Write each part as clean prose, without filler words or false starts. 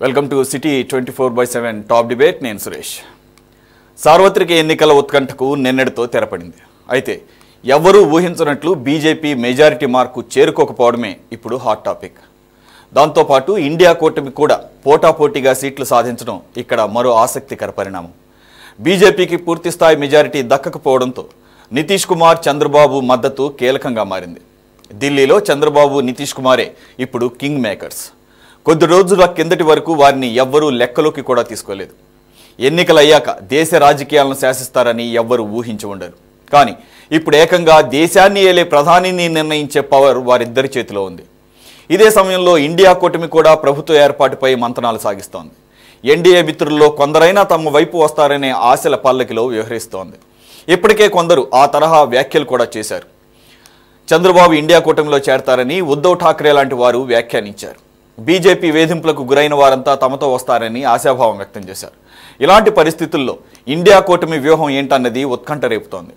Welcome to city 24/7 top debate. నేను సురేష్. సార్వత్రిక ఎన్నికల ఉత్కంఠకు నిన్నటితో తెరపడింది. అయితే ఎవరూ ఊహించినట్లు బీజేపీ మెజారిటీ మార్కు చేరుకోకపోవడమే ఇప్పుడు హాట్ టాపిక్. దాంతోపాటు ఇండియా కూటమి కూడా పోటాపోటీగా సీట్లు సాధించడం ఇక్కడ మరో ఆసక్తికర పరిణామం. బీజేపీకి పూర్తిస్థాయి మెజారిటీ దక్కకపోవడంతో నితీష్ కుమార్, చంద్రబాబు మద్దతు కీలకంగా మారింది. ఢిల్లీలో చంద్రబాబు, నితీష్ కుమారే ఇప్పుడు కింగ్ మేకర్స్. కొద్ది రోజుల కిందటి వరకు వారిని ఎవ్వరూ లెక్కలోకి కూడా తీసుకోలేదు. ఎన్నికలయ్యాక దేశ రాజకీయాలను శాసిస్తారని ఎవ్వరూ ఊహించి ఉండరు. కానీ ఇప్పుడు ఏకంగా దేశాన్ని ఏలే ప్రధానిని నిర్ణయించే పవర్ వారిద్దరి చేతిలో ఉంది. ఇదే సమయంలో ఇండియా కూటమి కూడా ప్రభుత్వ ఏర్పాటుపై మంతనాలు సాగిస్తోంది. ఎన్డీఏ మిత్రుల్లో కొందరైనా తమ వైపు వస్తారనే ఆశల పల్లకిలో వ్యవహరిస్తోంది. ఇప్పటికే కొందరు ఆ తరహా వ్యాఖ్యలు కూడా చేశారు. చంద్రబాబు ఇండియా కూటమిలో చేరతారని ఉద్ధవ్ ఠాక్రే లాంటి వారు వ్యాఖ్యానించారు. బీజేపీ వేధింపులకు గురైన వారంతా తమతో వస్తారని ఆశాభావం వ్యక్తం చేశారు. ఇలాంటి పరిస్థితుల్లో ఇండియా కూటమి వ్యూహం ఏంటన్నది ఉత్కంఠ రేపుతోంది.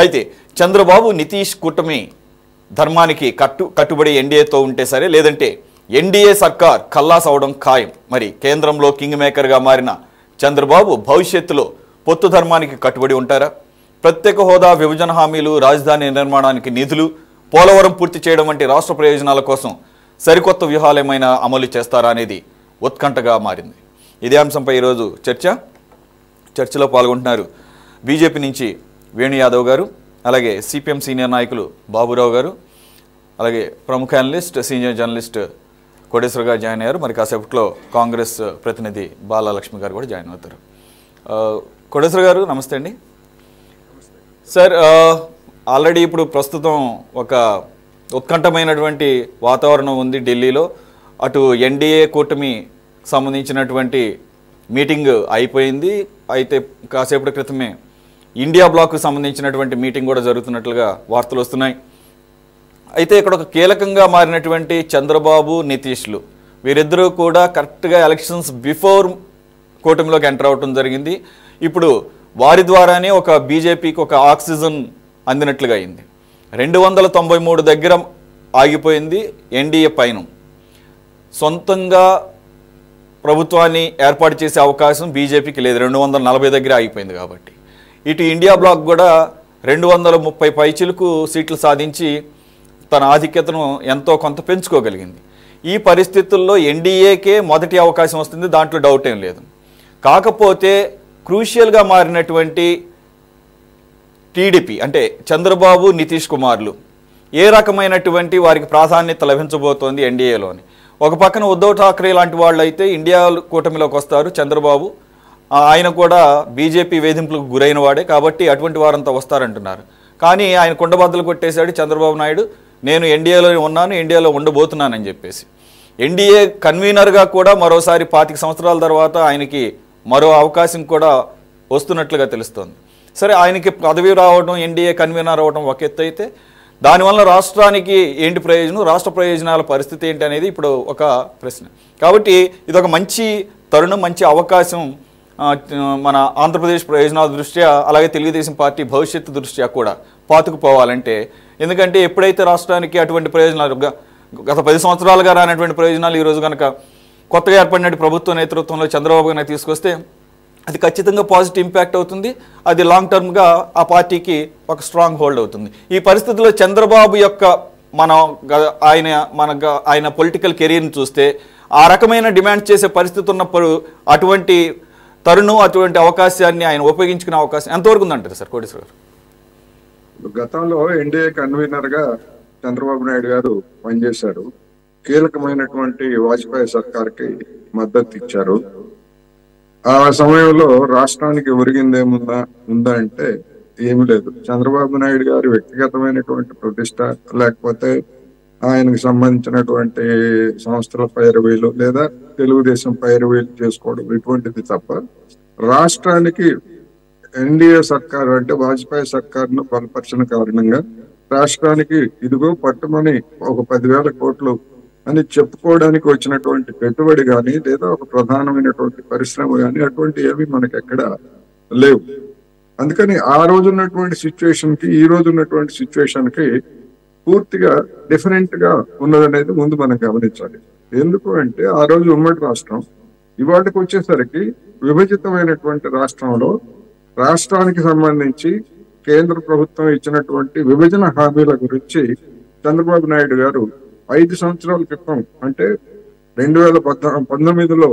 అయితే చంద్రబాబు, నితీష్ కూటమి ధర్మానికి కట్టుబడి ఎన్డీఏతో ఉంటే సరే, లేదంటే ఎన్డీఏ సర్కార్ ఖల్లాస్ అవడం ఖాయం. మరి కేంద్రంలో కింగ్ మేకర్గా మారిన చంద్రబాబు భవిష్యత్తులో పొత్తు ధర్మానికి కట్టుబడి ఉంటారా? ప్రత్యేక హోదా, విభజన హామీలు, రాజధాని నిర్మాణానికి నిధులు, పోలవరం పూర్తి చేయడం వంటి రాష్ట్ర ప్రయోజనాల కోసం సరికొత్త వ్యూహాలు ఏమైనా అమలు చేస్తారా అనేది ఉత్కంఠగా మారింది. ఇదే అంశంపై ఈరోజు చర్చలో పాల్గొంటున్నారు బీజేపీ నుంచి వేణు యాదవ్ గారు, అలాగే సిపిఎం సీనియర్ నాయకులు బాబురావు గారు, అలాగే ప్రముఖ అనలిస్ట్, సీనియర్ జర్నలిస్ట్ కోటేశ్వర గారు జాయిన్ అయ్యారు. మరి కాసేపట్లో కాంగ్రెస్ ప్రతినిధి బాలలక్ష్మి గారు కూడా జాయిన్ అవుతారు. కోటేశ్వర గారు నమస్తే అండి. సార్, ఆల్రెడీ ఇప్పుడు ప్రస్తుతం ఒక ఉత్కంఠమైనటువంటి వాతావరణం ఉంది ఢిల్లీలో. అటు ఎన్డీఏ కూటమి సంబంధించినటువంటి మీటింగ్ అయిపోయింది. అయితే కాసేపటి క్రితమే ఇండియా బ్లాక్కు సంబంధించినటువంటి మీటింగ్ కూడా జరుగుతున్నట్లుగా వార్తలు వస్తున్నాయి. అయితే ఇక్కడ ఒక కీలకంగా మారినటువంటి చంద్రబాబు, నితీష్లు వీరిద్దరూ కూడా కరెక్ట్గా ఎలక్షన్స్ బిఫోర్ కూటమిలోకి ఎంటర్ అవడం జరిగింది. ఇప్పుడు వారి ద్వారానే ఒక బీజేపీకి ఒక ఆక్సిజన్ అందినట్లుగా అయింది. 293 దగ్గర ఆగిపోయింది ఎన్డీఏ పైన. సొంతంగా ప్రభుత్వాన్ని ఏర్పాటు చేసే అవకాశం బీజేపీకి లేదు. 240 దగ్గర ఆగిపోయింది. కాబట్టి ఇటు ఇండియా బ్లాక్ కూడా 230 పైచిలకు సీట్లు సాధించి తన ఆధిక్యతను ఎంతో కొంత పెంచుకోగలిగింది. ఈ పరిస్థితుల్లో ఎన్డీఏకే మొదటి అవకాశం వస్తుంది, దాంట్లో డౌట్ ఏం లేదు. కాకపోతే క్రూషియల్గా మారినటువంటి టీడీపీ అంటే చంద్రబాబు, నితీష్ కుమార్లు ఏ రకమైనటువంటి వారికి ప్రాధాన్యత లభించబోతోంది ఎన్డీఏలోని. ఒక పక్కన ఉద్ధవ్ ఠాక్రే లాంటి వాళ్ళు అయితే ఇండియా కూటమిలోకి వస్తారు. చంద్రబాబు ఆయన కూడా బీజేపీ వేధింపులకు గురైన వాడే, కాబట్టి అటువంటి వారంతా వస్తారంటున్నారు. కానీ ఆయన కుండబద్దలు కొట్టేశాడు చంద్రబాబు నాయుడు. నేను ఎన్డీఏలో ఉన్నాను, ఎన్డీఏలో ఉండబోతున్నానని చెప్పేసి. ఎన్డీఏ కన్వీనర్గా కూడా మరోసారి 25 సంవత్సరాల తర్వాత ఆయనకి మరో అవకాశం కూడా వస్తున్నట్లుగా తెలుస్తోంది. సరే, ఆయనకి పదవి రావడం, ఎన్డీఏ కన్వీనర్ అవ్వడం ఒక ఎత్తు అయితే, దానివల్ల రాష్ట్రానికి ఏంటి ప్రయోజనం, రాష్ట్ర ప్రయోజనాల పరిస్థితి ఏంటి అనేది ఇప్పుడు ఒక ప్రశ్న. కాబట్టి ఇదొక మంచి తరుణం, మంచి అవకాశం మన ఆంధ్రప్రదేశ్ ప్రయోజనాల దృష్ట్యా, అలాగే తెలుగుదేశం పార్టీ భవిష్యత్తు దృష్ట్యా కూడా పాతుకుపోవాలంటే. ఎందుకంటే ఎప్పుడైతే రాష్ట్రానికి అటువంటి ప్రయోజనాలు గత 10 సంవత్సరాలుగా రానటువంటి ప్రయోజనాలు ఈరోజు కనుక కొత్తగా ఏర్పడినటువంటి ప్రభుత్వ నేతృత్వంలో చంద్రబాబు గారిని తీసుకొస్తే అది ఖచ్చితంగా పాజిటివ్ ఇంపాక్ట్ అవుతుంది. అది లాంగ్ టర్మ్గా ఆ పార్టీకి ఒక స్ట్రాంగ్ హోల్డ్ అవుతుంది. ఈ పరిస్థితుల్లో చంద్రబాబు యొక్క ఆయన పొలిటికల్ కెరీర్ని చూస్తే ఆ రకమైన డిమాండ్ చేసే పరిస్థితి ఉన్నప్పుడు అటువంటి తరుణం, అటువంటి అవకాశాన్ని ఆయన ఉపయోగించుకునే అవకాశం ఎంతవరకు ఉందంటారు సార్ కోటేశ్వర గారు? గతంలో ఎన్డీఏ కన్వీనర్గా చంద్రబాబు నాయుడు గారు పనిచేశారు. కీలకమైనటువంటి వాజ్పేయి సర్కార్కి మద్దతు ఇచ్చారు. ఆ సమయంలో రాష్ట్రానికి ఒరిగిందేముందా అంటే ఏమి లేదు. చంద్రబాబు నాయుడు గారి వ్యక్తిగతమైనటువంటి ప్రతిష్ట, లేకపోతే ఆయనకు సంబంధించినటువంటి సంస్థల పైరవీలు లేదా తెలుగుదేశం పైరవీలు చేసుకోవడం, ఇటువంటిది తప్ప రాష్ట్రానికి ఎన్డీఏ సర్కార్ అంటే వాజ్పేయి సర్కార్ను బలపరిచిన కారణంగా రాష్ట్రానికి ఇదిగో పట్టుమని ఒక 10,000 కోట్లు అని చెప్పుకోవడానికి వచ్చినటువంటి పెట్టుబడి కానీ, లేదా ఒక ప్రధానమైనటువంటి పరిశ్రమ కానీ అటువంటి ఏవి మనకి ఎక్కడ లేవు. అందుకని ఆ రోజు ఉన్నటువంటి సిచ్యువేషన్ కి ఈ రోజు ఉన్నటువంటి సిచ్యువేషన్ కి పూర్తిగా డిఫరెంట్ గా ఉన్నదనేది ముందు మనం గమనించాలి. ఎందుకు అంటే ఆ రోజు ఉమ్మడి రాష్ట్రం, ఇవాటికి వచ్చేసరికి విభజితమైనటువంటి రాష్ట్రంలో రాష్ట్రానికి సంబంధించి కేంద్ర ప్రభుత్వం ఇచ్చినటువంటి విభజన హామీల గురించి చంద్రబాబు నాయుడు గారు 5 సంవత్సరాల క్రితం అంటే 2019లో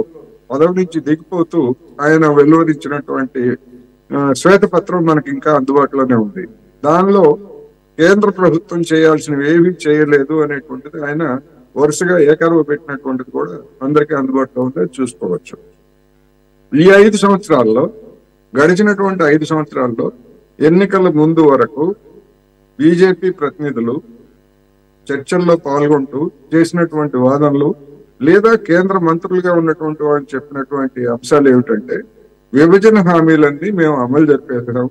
పదవి నుంచి దిగిపోతూ ఆయన వెలువరించినటువంటి శ్వేతపత్రం మనకి ఇంకా అందుబాటులోనే ఉంది. దానిలో కేంద్ర ప్రభుత్వం చేయాల్సినవి ఏవి చేయలేదు అనేటువంటిది ఆయన వరుసగా ఏకరువు పెట్టినటువంటిది కూడా అందరికీ అందుబాటులో ఉంటే చూసుకోవచ్చు. ఈ 5 సంవత్సరాల్లో గడిచినటువంటి 5 సంవత్సరాల్లో ఎన్నికల ముందు వరకు బీజేపీ ప్రతినిధులు చర్చల్లో పాల్గొంటూ చేసినటువంటి వాదనలు లేదా కేంద్ర మంత్రులుగా ఉన్నటువంటి వాళ్ళు చెప్పినటువంటి అంశాలు ఏమిటంటే విభజన హామీలన్నీ మేము అమలు జరిపేసాం,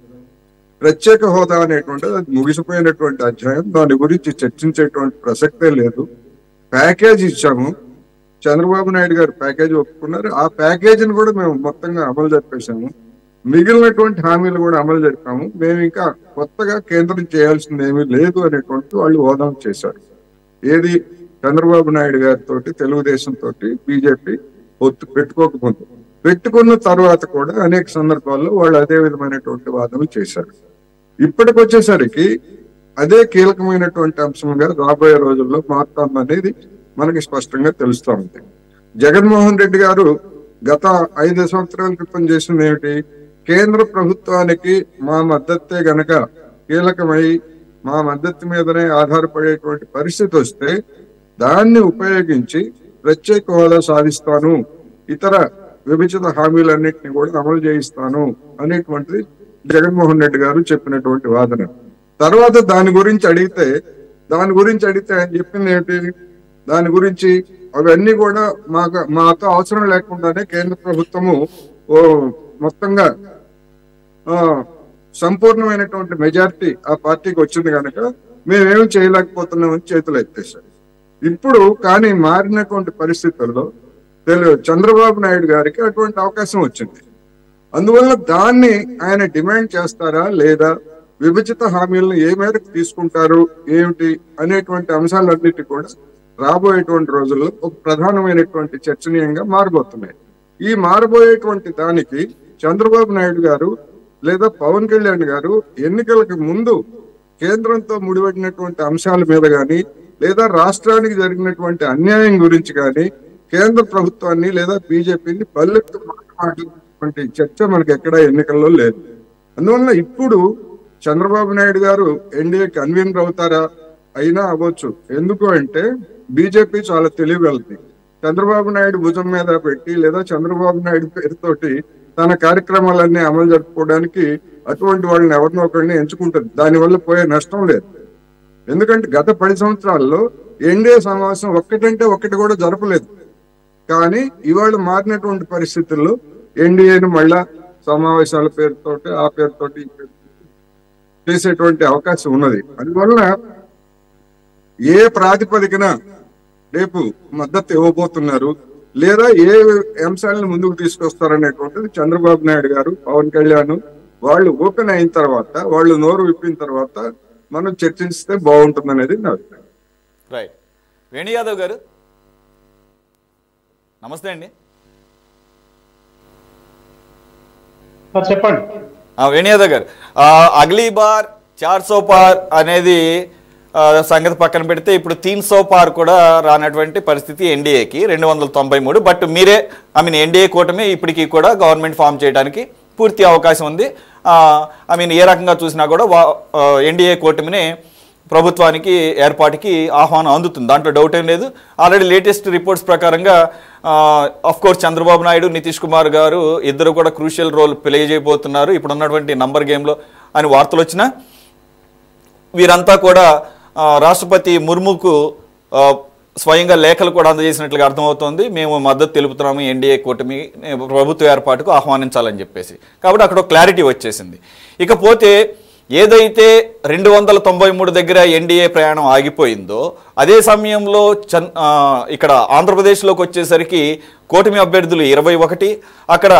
ప్రత్యేక హోదా అనేటువంటిది అది ముగిసిపోయినటువంటి అధ్యాయం, దాని గురించి చర్చించేటువంటి ప్రసక్తే లేదు, ప్యాకేజ్ ఇచ్చాము, చంద్రబాబు నాయుడు గారు ప్యాకేజ్ ఒప్పుకున్నారు, ఆ ప్యాకేజీని కూడా మేము మొత్తంగా అమలు జరిపేశాము, మిగిలినటువంటి హామీలు కూడా అమలు జరిపాము, మేము ఇంకా కొత్తగా కేంద్రం చేయాల్సింది ఏమీ లేదు అనేటువంటి వాళ్ళు వాదన చేశారు. ఏది చంద్రబాబు నాయుడు గారితో తెలుగుదేశం తోటి బీజేపీ పొత్తు పెట్టుకున్న తర్వాత కూడా అనేక సందర్భాల్లో వాళ్ళు అదే విధమైనటువంటి వాదనలు చేశారు. ఇప్పటికొచ్చేసరికి అదే కీలకమైనటువంటి అంశంగా రాబోయే రోజుల్లో మారుతుందనేది మనకి స్పష్టంగా తెలుస్తూ ఉంది. జగన్మోహన్ రెడ్డి గారు గత 5 సంవత్సరాల క్రితం చేసింది ఏమిటి? కేంద్ర ప్రభుత్వానికి మా మద్దతే గనక కీలకమై మా మద్దతు మీదనే ఆధారపడేటువంటి పరిస్థితి వస్తే దాన్ని ఉపయోగించి ప్రత్యేక హోదా సాధిస్తాను, ఇతర విభజిత హామీలన్నింటినీ కూడా అమలు చేయిస్తాను అనేటువంటిది జగన్మోహన్ రెడ్డి గారు చెప్పినటువంటి వాదన. తర్వాత దాని గురించి అడిగితే ఆయన చెప్పింది ఏంటి? దాని గురించి అవన్నీ కూడా మాతో అవసరం లేకుండానే కేంద్ర ప్రభుత్వము మొత్తంగా సంపూర్ణమైనటువంటి మెజారిటీ ఆ పార్టీకి వచ్చింది కనుక మేమేమి చేయలేకపోతున్నామని చేతులు ఎత్తేసారు. ఇప్పుడు కానీ మారినటువంటి పరిస్థితుల్లో చంద్రబాబు నాయుడు గారికి అటువంటి అవకాశం వచ్చింది. అందువల్ల దాన్ని ఆయన డిమాండ్ చేస్తారా లేదా, విభజిత హామీలను ఏ మేరకు తీసుకుంటారు ఏమిటి అనేటువంటి అంశాలన్నిటి కూడా రాబోయేటువంటి రోజుల్లో ఒక ప్రధానమైనటువంటి చర్చనీయంగా మారబోతున్నాయి. ఈ మారబోయేటువంటి దానికి చంద్రబాబు నాయుడు గారు లేదా పవన్ కళ్యాణ్ గారు ఎన్నికలకు ముందు కేంద్రంతో ముడిపడినటువంటి అంశాల మీద కానీ లేదా రాష్ట్రానికి జరిగినటువంటి అన్యాయం గురించి కానీ కేంద్ర ప్రభుత్వాన్ని లేదా బీజేపీని పల్లెత్తు మాట్లాడినటువంటి చర్చ మనకి ఎక్కడ ఎన్నికల్లో లేదు. అందువల్ల ఇప్పుడు చంద్రబాబు నాయుడు గారు ఎన్డీఏ కన్వీనర్ అవుతారా? అయినా అవ్వచ్చు. ఎందుకు అంటే బీజేపీ చాలా తెలియగలది. చంద్రబాబు నాయుడు భుజం మీద పెట్టి లేదా చంద్రబాబు నాయుడు పేరుతోటి తన కార్యక్రమాలన్నీ అమలు జరుపుకోవడానికి అటువంటి వాళ్ళని ఎవరినో ఒకరిని ఎంచుకుంటుంది. దానివల్ల పోయే నష్టం లేదు. ఎందుకంటే గత 10 సంవత్సరాల్లో ఎన్డీఏ సమావేశం ఒక్కటంటే ఒక్కటి కూడా జరపలేదు. కానీ ఇవాళ మారినటువంటి పరిస్థితుల్లో ఎన్డీఏను మళ్ళా సమావేశాల పేరుతోటి ఆ పేరుతోటి చేసేటువంటి అవకాశం ఉన్నది. అందువల్ల ఏ ప్రాతిపదికన రేపు మద్దతు ఇవ్వబోతున్నారు లేదా ఏ అంశాలను ముందుకు తీసుకొస్తారనేటువంటిది చంద్రబాబు నాయుడు గారు, పవన్ కళ్యాణ్ వాళ్ళు ఓపెన్ అయిన తర్వాత, వాళ్ళు నోరు విప్పిన తర్వాత మనం చర్చిస్తే బాగుంటుంది అనేది నా అభిప్రాయం. రైట్. వేణు యాదవ్ గారు నమస్తే అండి. చెప్పండి. వేణు యాదవ్ గారు, అగ్లీ బార్ 400 పార్ అనేది సంగతి పక్కన పెడితే ఇప్పుడు 300 పార్ కూడా రానటువంటి పరిస్థితి ఎన్డీఏకి 293. బట్ మీరే ఎన్డీఏ కూటమి ఇప్పటికీ కూడా గవర్నమెంట్ ఫామ్ చేయడానికి పూర్తి అవకాశం ఉంది. ఏ రకంగా చూసినా కూడా ఎన్డీఏ కూటమిని ప్రభుత్వానికి ఏర్పాటుకి ఆహ్వానం అందుతుంది, దాంట్లో డౌట్ ఏం లేదు. ఆల్రెడీ లేటెస్ట్ రిపోర్ట్స్ ప్రకారంగా కోర్స్ చంద్రబాబు నాయుడు, నితీష్ కుమార్ గారు ఇద్దరు కూడా క్రూషియల్ రోల్ ప్లే చేయబోతున్నారు ఇప్పుడు ఉన్నటువంటి నంబర్ గేమ్లో అని వార్తలు వచ్చినా వీరంతా కూడా రాష్ట్రపతి ముర్ముకు స్వయంగా లేఖలు కూడా అందజేసినట్లుగా అర్థమవుతోంది. మేము మద్దతు తెలుపుతున్నాము ఎన్డీఏ కూటమి ప్రభుత్వ ఏర్పాటుకు ఆహ్వానించాలని చెప్పేసి. కాబట్టి అక్కడ క్లారిటీ వచ్చేసింది. ఇకపోతే ఏదైతే 293 దగ్గర ఎన్డీఏ ప్రయాణం ఆగిపోయిందో అదే సమయంలో ఇక్కడ ఆంధ్రప్రదేశ్లోకి వచ్చేసరికి కూటమి అభ్యర్థులు 21, అక్కడ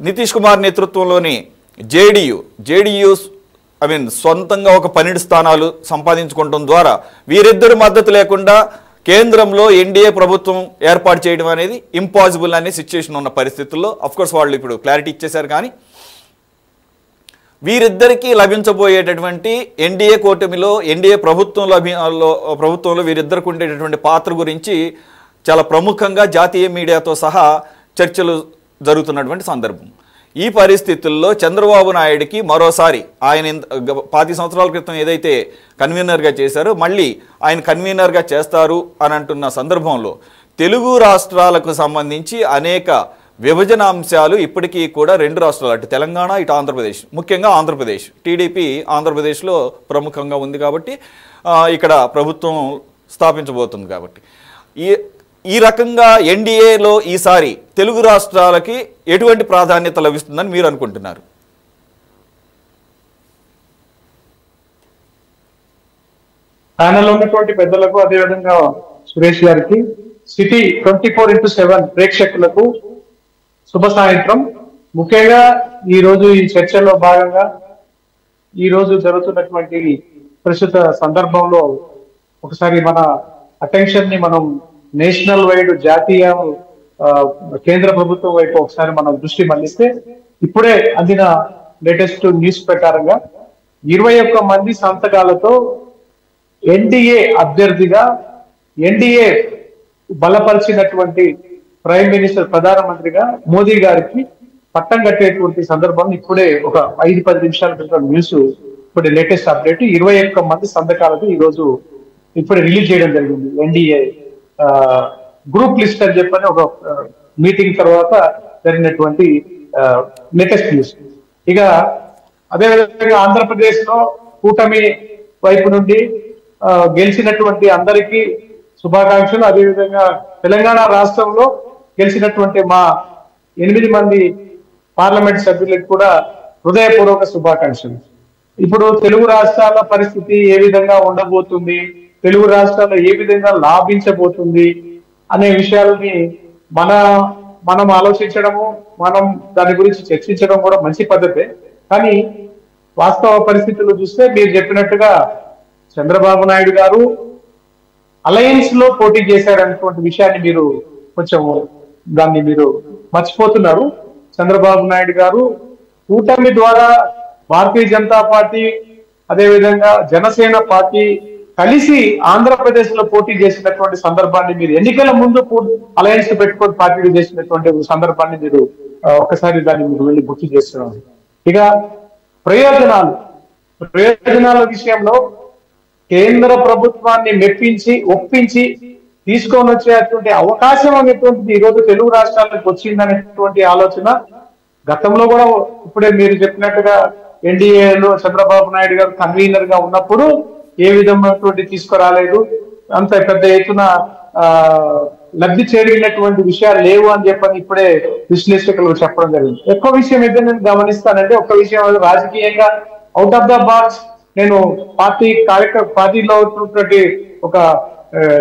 నితీష్ కుమార్ నేతృత్వంలోని జేడీయూ సొంతంగా ఒక 12 స్థానాలు సంపాదించుకోవడం ద్వారా వీరిద్దరు మద్దతు లేకుండా కేంద్రంలో ఎన్డీఏ ప్రభుత్వం ఏర్పాటు చేయడం అనేది ఇంపాసిబుల్ అనే సిచ్యువేషన్ ఉన్న పరిస్థితుల్లో అఫ్కోర్స్ వాళ్ళు ఇప్పుడు క్లారిటీ ఇచ్చేశారు. కానీ వీరిద్దరికీ లభించబోయేటటువంటి ఎన్డీఏ కూటమిలో ఎన్డీఏ ప్రభుత్వంలో వీరిద్దరికి ఉండేటటువంటి పాత్ర గురించి చాలా ప్రముఖంగా జాతీయ మీడియాతో సహా చర్చలు జరుగుతున్నటువంటి సందర్భం. ఈ పరిస్థితుల్లో చంద్రబాబు నాయుడికి మరోసారి ఆయన 10 సంవత్సరాల క్రితం ఏదైతే కన్వీనర్గా చేశారో మళ్ళీ ఆయన కన్వీనర్గా చేస్తారు అని అంటున్న సందర్భంలో తెలుగు రాష్ట్రాలకు సంబంధించి అనేక విభజన అంశాలు ఇప్పటికీ కూడా 2 రాష్ట్రాలు, అటు తెలంగాణ ఇటు ఆంధ్రప్రదేశ్, ముఖ్యంగా ఆంధ్రప్రదేశ్, టీడీపీ ఆంధ్రప్రదేశ్లో ప్రముఖంగా ఉంది కాబట్టి ఇక్కడ ప్రభుత్వం స్థాపించబోతుంది కాబట్టి ఈ రకంగా ఎన్డీఏలో ఈసారి తెలుగు రాష్ట్రాలకి ఎటువంటి ప్రాధాన్యత లభిస్తుందని మీరు అనుకుంటున్నారు? ప్యానెల్ ఉన్నటువంటి పెద్దలకు, అదేవిధంగా సురేష్ గారికి, సిటీ 24x7 ప్రేక్షకులకు శుభ సాయంత్రం. ముఖ్యంగా ఈ రోజు ఈ చర్చలో భాగంగా ఈ రోజు జరుగుతున్నటువంటి ప్రస్తుత సందర్భంలో ఒకసారి మన అటెన్షన్ ని మనం నేషనల్ వైడ్, జాతీయ కేంద్ర ప్రభుత్వం వైపు ఒకసారి మనం దృష్టి మళ్లిస్తే ఇప్పుడే అందిన లేటెస్ట్ న్యూస్ ప్రకారంగా 21 మంది సంతకాలతో ఎన్డీఏ అభ్యర్థిగా ఎన్డీఏ బలపరిచినటువంటి ప్రైమ్ మినిస్టర్, ప్రధానమంత్రిగా మోదీ గారికి పట్టం కట్టేటువంటి సందర్భం ఇప్పుడే ఒక 5-10 నిమిషాల క్రితం న్యూస్, ఇప్పుడు లేటెస్ట్ అప్డేట్ 21 మంది సంతకాలతో ఈ రోజు ఇప్పుడు రిలీజ్ చేయడం జరిగింది. ఎన్డీఏ గ్రూప్ లిస్ట్ అని చెప్పని ఒక మీటింగ్ తర్వాత జరిగినటువంటి లేటెస్ట్ న్యూస్. ఇక అదేవిధంగా ఆంధ్రప్రదేశ్ లో కూటమి వైపు నుండి గెలిచినటువంటి అందరికీ శుభాకాంక్షలు. అదేవిధంగా తెలంగాణ రాష్ట్రంలో గెలిచినటువంటి మా 8 మంది పార్లమెంట్ సభ్యులకు కూడా హృదయపూర్వక శుభాకాంక్షలు. ఇప్పుడు తెలుగు రాష్ట్రాల పరిస్థితి ఏ విధంగా ఉండబోతుంది, తెలుగు రాష్ట్రాల్లో ఏ విధంగా లాభించబోతుంది అనే విషయాలని మనం ఆలోచించడము, మనం దాని గురించి చర్చించడం కూడా మంచి పద్ధతే. కానీ వాస్తవ పరిస్థితులు చూస్తే మీరు చెప్పినట్టుగా చంద్రబాబు నాయుడు గారు అలయన్స్ లో పోటీ చేశారనేటువంటి విషయాన్ని మీరు కొంచెం దాన్ని మీరు మర్చిపోతున్నారు. చంద్రబాబు నాయుడు గారు కూటమి ద్వారా భారతీయ జనతా పార్టీ, అదేవిధంగా జనసేన పార్టీ కలిసి ఆంధ్రప్రదేశ్ లో పోటీ చేసినటువంటి సందర్భాన్ని మీరు ఎన్నికల ముందు అలయన్స్ పెట్టుకొని పార్టీలు చేసినటువంటి సందర్భాన్ని మీరు ఒకసారి దాన్ని మీరు వెళ్ళి గుర్తు చేస్తున్నారు. ఇక ప్రయోజనాల విషయంలో కేంద్ర ప్రభుత్వాన్ని ఒప్పించి తీసుకొని వచ్చేటువంటి అవకాశం అనేటువంటిది ఈ రోజు తెలుగు రాష్ట్రాలకు వచ్చిందనేటువంటి ఆలోచన గతంలో కూడా, ఇప్పుడే మీరు చెప్పినట్టుగా ఎన్డీఏలో చంద్రబాబు నాయుడు గారు కన్వీనర్ గా ఉన్నప్పుడు ఏ విధమైనటువంటి తీసుకురాలేదు, అంత పెద్ద ఎత్తున లబ్ధి చేరినటువంటి విషయాలు లేవు అని చెప్పని ఇప్పుడే విశ్లేషకులు చెప్పడం జరిగింది. ఎక్కువ విషయం అయితే నేను గమనిస్తానంటే, ఒక్క విషయం రాజకీయంగా అవుట్ ఆఫ్ ద బాక్స్ నేను పార్టీలో ఉన్నటువంటి ఒక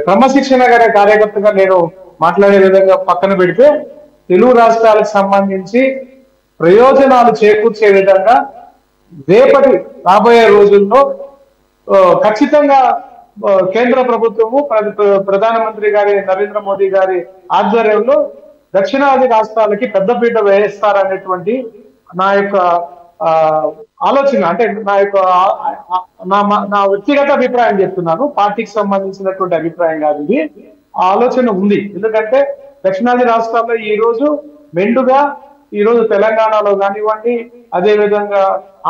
క్రమశిక్షణ గారి కార్యకర్తగా నేను మాట్లాడే విధంగా పక్కన పెడితే, తెలుగు రాష్ట్రాలకు సంబంధించి ప్రయోజనాలు చేకూర్చే విధంగా రేపటి రాబోయే రోజుల్లో ఖచ్చితంగా కేంద్ర ప్రభుత్వము, ప్రధానమంత్రి గారి నరేంద్ర మోదీ గారి ఆధ్వర్యంలో దక్షిణాది రాష్ట్రాలకి పెద్దపీట వేస్తారనేటువంటి నా యొక్క ఆలోచన. అంటే నా వ్యక్తిగత అభిప్రాయం చెప్తున్నాను, పార్టీకి సంబంధించినటువంటి అభిప్రాయం కాదు ఇది. ఆలోచన ఉంది. ఎందుకంటే దక్షిణాది రాష్ట్రాల్లో ఈ రోజు మెండుగా ఈ రోజు తెలంగాణలో కానివ్వండి, అదే విధంగా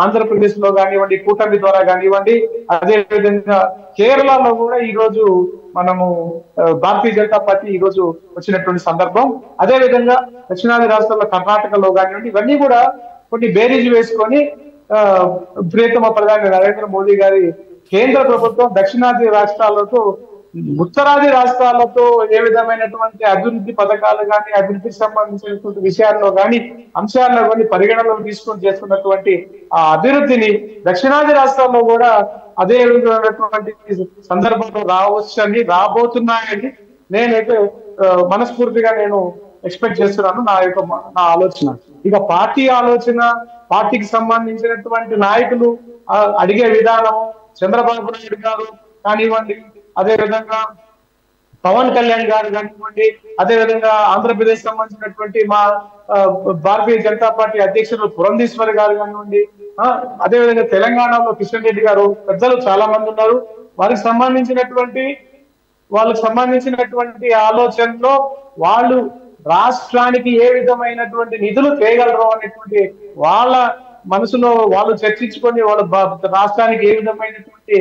ఆంధ్రప్రదేశ్ లో కానివ్వండి, కూటమి ద్వారా కానివ్వండి, అదే విధంగా కేరళలో కూడా ఈ రోజు మనము భారతీయ జనతా పార్టీ ఈ రోజు వచ్చినటువంటి సందర్భం. అదే విధంగా దక్షిణాది రాష్ట్రాల్లో కర్ణాటకలో కానివ్వండి, ఇవన్నీ కూడా కొన్ని బేరీజు వేసుకొని ప్రియతమ ప్రధాని నరేంద్ర మోదీ గారి కేంద్ర ప్రభుత్వం దక్షిణాది రాష్ట్రాలతో, ఉత్తరాది రాష్ట్రాలతో ఏ విధమైనటువంటి అభివృద్ధి పథకాలు కానీ, అభివృద్ధికి సంబంధించినటువంటి విషయాల్లో కానీ, అంశాల్లో కానీ పరిగణనలో తీసుకొని చేస్తున్నటువంటి ఆ అభివృద్ధిని దక్షిణాది రాష్ట్రాల్లో కూడా అదే విధమైనటువంటి సందర్భంలో రావచ్చని, రాబోతున్నాయని నేనైతే మనస్ఫూర్తిగా నేను ఎక్స్పెక్ట్ చేస్తున్నాను. నా ఆలోచన. ఇక పార్టీ ఆలోచన, పార్టీకి సంబంధించినటువంటి నాయకులు అడిగే విధానం, చంద్రబాబు నాయుడు గారు కానివ్వండి, అదే విధంగా పవన్ కళ్యాణ్ గారు కానివ్వండి, అదేవిధంగా ఆంధ్రప్రదేశ్ సంబంధించినటువంటి మా భారతీయ జనతా పార్టీ అధ్యక్షులు పురంధీశ్వర్ గారు కానివ్వండి, అదేవిధంగా తెలంగాణలో కిషన్ రెడ్డి గారు, పెద్దలు చాలా మంది ఉన్నారు. వాళ్ళకి సంబంధించినటువంటి ఆలోచనలో వాళ్ళు రాష్ట్రానికి ఏ విధమైనటువంటి నిధులు తేగలరు అనేటువంటి వాళ్ళ మనసులో వాళ్ళు చర్చించుకొని వాళ్ళు రాష్ట్రానికి ఏ విధమైనటువంటి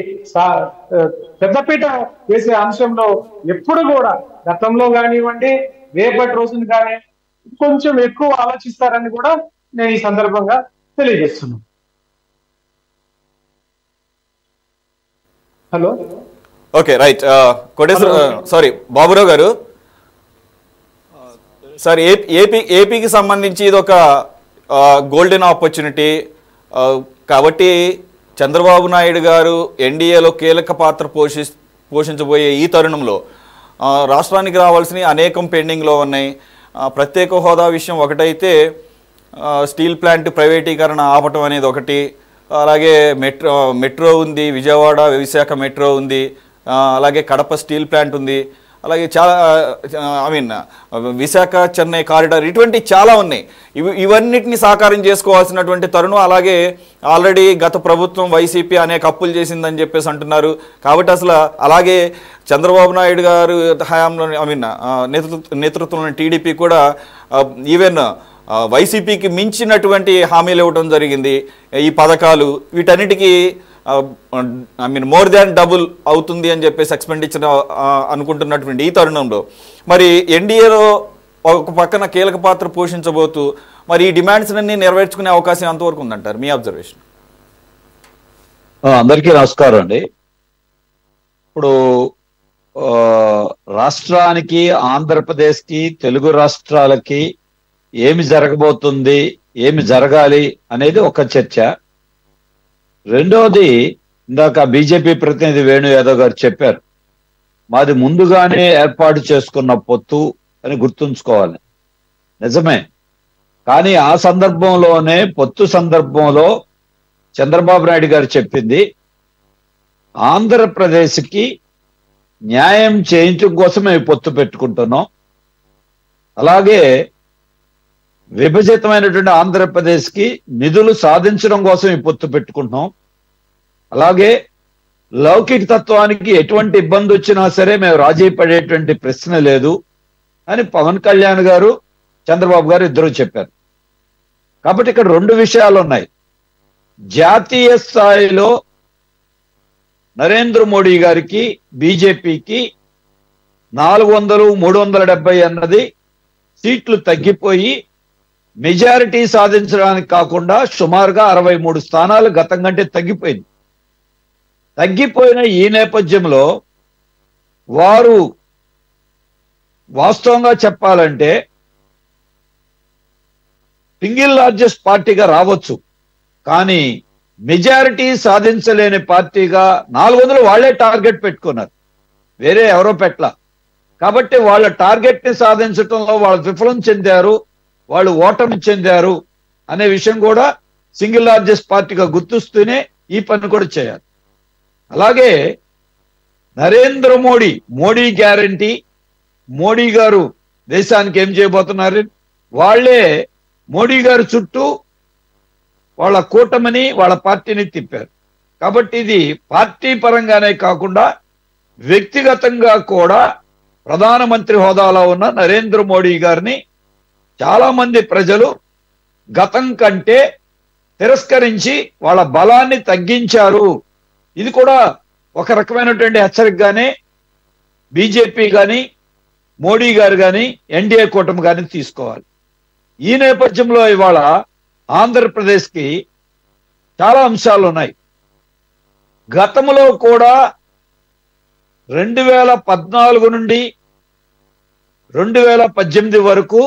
పెద్దపీట వేసే అంశంలో ఎప్పుడు కూడా గతంలో కానివ్వండి, రేపటి రోజున కానీ కొంచెం ఎక్కువ ఆలోచిస్తారని కూడా నేను ఈ సందర్భంగా తెలియజేస్తున్నాను. Hello, okay, right. Sorry Baburao గారు, సార్ ఏపీకి సంబంధించి ఇది ఒక గోల్డెన్ ఆపర్చునిటీ కాబట్టి చంద్రబాబు నాయుడు గారు ఎన్డీఏలో కీలక పాత్ర పోషించబోయే ఈ తరుణంలో రాష్ట్రానికి రావాల్సినవి అనేకం పెండింగ్లో ఉన్నాయి. ప్రత్యేక హోదా విషయం ఒకటైతే స్టీల్ ప్లాంట్ ప్రైవేటీకరణ ఆపటం అనేది ఒకటి, అలాగే మెట్రో ఉంది, విజయవాడ విశాఖ మెట్రో ఉంది, అలాగే కడప స్టీల్ ప్లాంట్ ఉంది, అలాగే చాలా విశాఖ చెన్నై కారిడార్, ఇటువంటి చాలా ఉన్నాయి. ఇవన్నిటిని సాకారం చేసుకోవాల్సినటువంటి తరుణం. అలాగే ఆల్రెడీ గత ప్రభుత్వం వైసీపీ అనేక అప్పులు చేసిందని చెప్పేసి అంటున్నారు. కాబట్టి అసలు అలాగే చంద్రబాబు నాయుడు గారు హయాంలో నేతృత్వంలోని టీడీపీ కూడా ఈవెన్ వైసీపీకి మించినటువంటి హామీలు ఇవ్వడం జరిగింది. ఈ పథకాలు వీటన్నిటికీ మోర్ దాన్ డబుల్ అవుతుంది అని చెప్పేసి ఎక్స్పెండిచర్ అనుకుంటున్నటువంటి ఈ తరుణంలో మరి ఎన్డీఏలో ఒక పక్కన కీలక పాత్ర పోషించబోతూ మరి ఈ డిమాండ్స్ అన్ని నెరవేర్చుకునే అవకాశం ఎంతవరకు ఉందంటారు, మీ అబ్జర్వేషన్? అందరికీ నమస్కారం అండి. ఇప్పుడు రాష్ట్రానికి, ఆంధ్రప్రదేశ్కి, తెలుగు రాష్ట్రాలకి ఏమి జరగబోతుంది, ఏమి జరగాలి అనేది ఒక చర్చ. రెండోది, ఇందాక బీజేపీ ప్రతినిధి వేణు యాదవ్ గారు చెప్పారు, మాది ముందుగానే ఏర్పాటు చేసుకున్న పొత్తు అని గుర్తుంచుకోవాలి. నిజమే, కానీ ఆ సందర్భంలోనే, పొత్తు సందర్భంలో చంద్రబాబు నాయుడు గారు చెప్పింది ఆంధ్రప్రదేశ్కి న్యాయం చేయించడం కోసం మేము పొత్తు పెట్టుకుంటున్నాం, అలాగే విభజితమైనటువంటి ఆంధ్రప్రదేశ్కి నిధులు సాధించడం కోసం ఈ పొత్తు పెట్టుకుంటున్నాం, అలాగే లౌకిక తత్వానికి ఎటువంటి ఇబ్బంది వచ్చినా సరే మేము రాజీ పడేటువంటి ప్రశ్న లేదు అని పవన్ కళ్యాణ్ గారు, చంద్రబాబు గారు ఇద్దరు చెప్పారు. కాబట్టి ఇక్కడ రెండు విషయాలు ఉన్నాయి. జాతీయ స్థాయిలో నరేంద్ర మోడీ గారికి, బీజేపీకి 400, 370 అన్నది సీట్లు తగ్గిపోయి మెజారిటీ సాధించడానికి కాకుండా సుమారుగా 63 స్థానాలు గతం కంటే తగ్గిపోయింది. తగ్గిపోయిన ఈ నేపథ్యంలో వారు వాస్తవంగా చెప్పాలంటే సింగిల్ లార్జెస్ట్ పార్టీగా రావచ్చు, కానీ మెజారిటీ సాధించలేని పార్టీగా 400 వాళ్లే టార్గెట్ పెట్టుకున్నారు, వేరే ఎవరో పెట్టలా. కాబట్టి వాళ్ళ టార్గెట్ ని సాధించడంలో వాళ్ళు విఫలం చెందారు, వాళ్ళు ఓటమి చెందారు అనే విషయం కూడా సింగిల్ లార్జెస్ట్ పార్టీగా గుర్తిస్తూనే ఈ పని కూడా చేయాలి. అలాగే నరేంద్ర మోడీ గ్యారంటీ, మోడీ గారు దేశానికి ఏం చేయబోతున్నారు, వాళ్లే మోడీ గారు చుట్టూ వాళ్ళ కూటమిని, వాళ్ళ పార్టీని తిప్పారు. కాబట్టి ఇది పార్టీ పరంగానే కాకుండా వ్యక్తిగతంగా కూడా ప్రధానమంత్రి హోదాలో ఉన్న నరేంద్ర మోడీ గారిని చాలా మంది ప్రజలు గతం కంటే తిరస్కరించి వాళ్ళ బలాన్ని తగ్గించారు. ఇది కూడా ఒక రకమైనటువంటి హెచ్చరికగానే బీజేపీ కానీ, మోడీ గారు కానీ, ఎన్డీఏ కూటమి కానీ తీసుకోవాలి. ఈ నేపథ్యంలో ఇవాళ ఆంధ్రప్రదేశ్కి చాలా అంశాలు ఉన్నాయి. గతంలో కూడా 2014 నుండి 2018 వరకు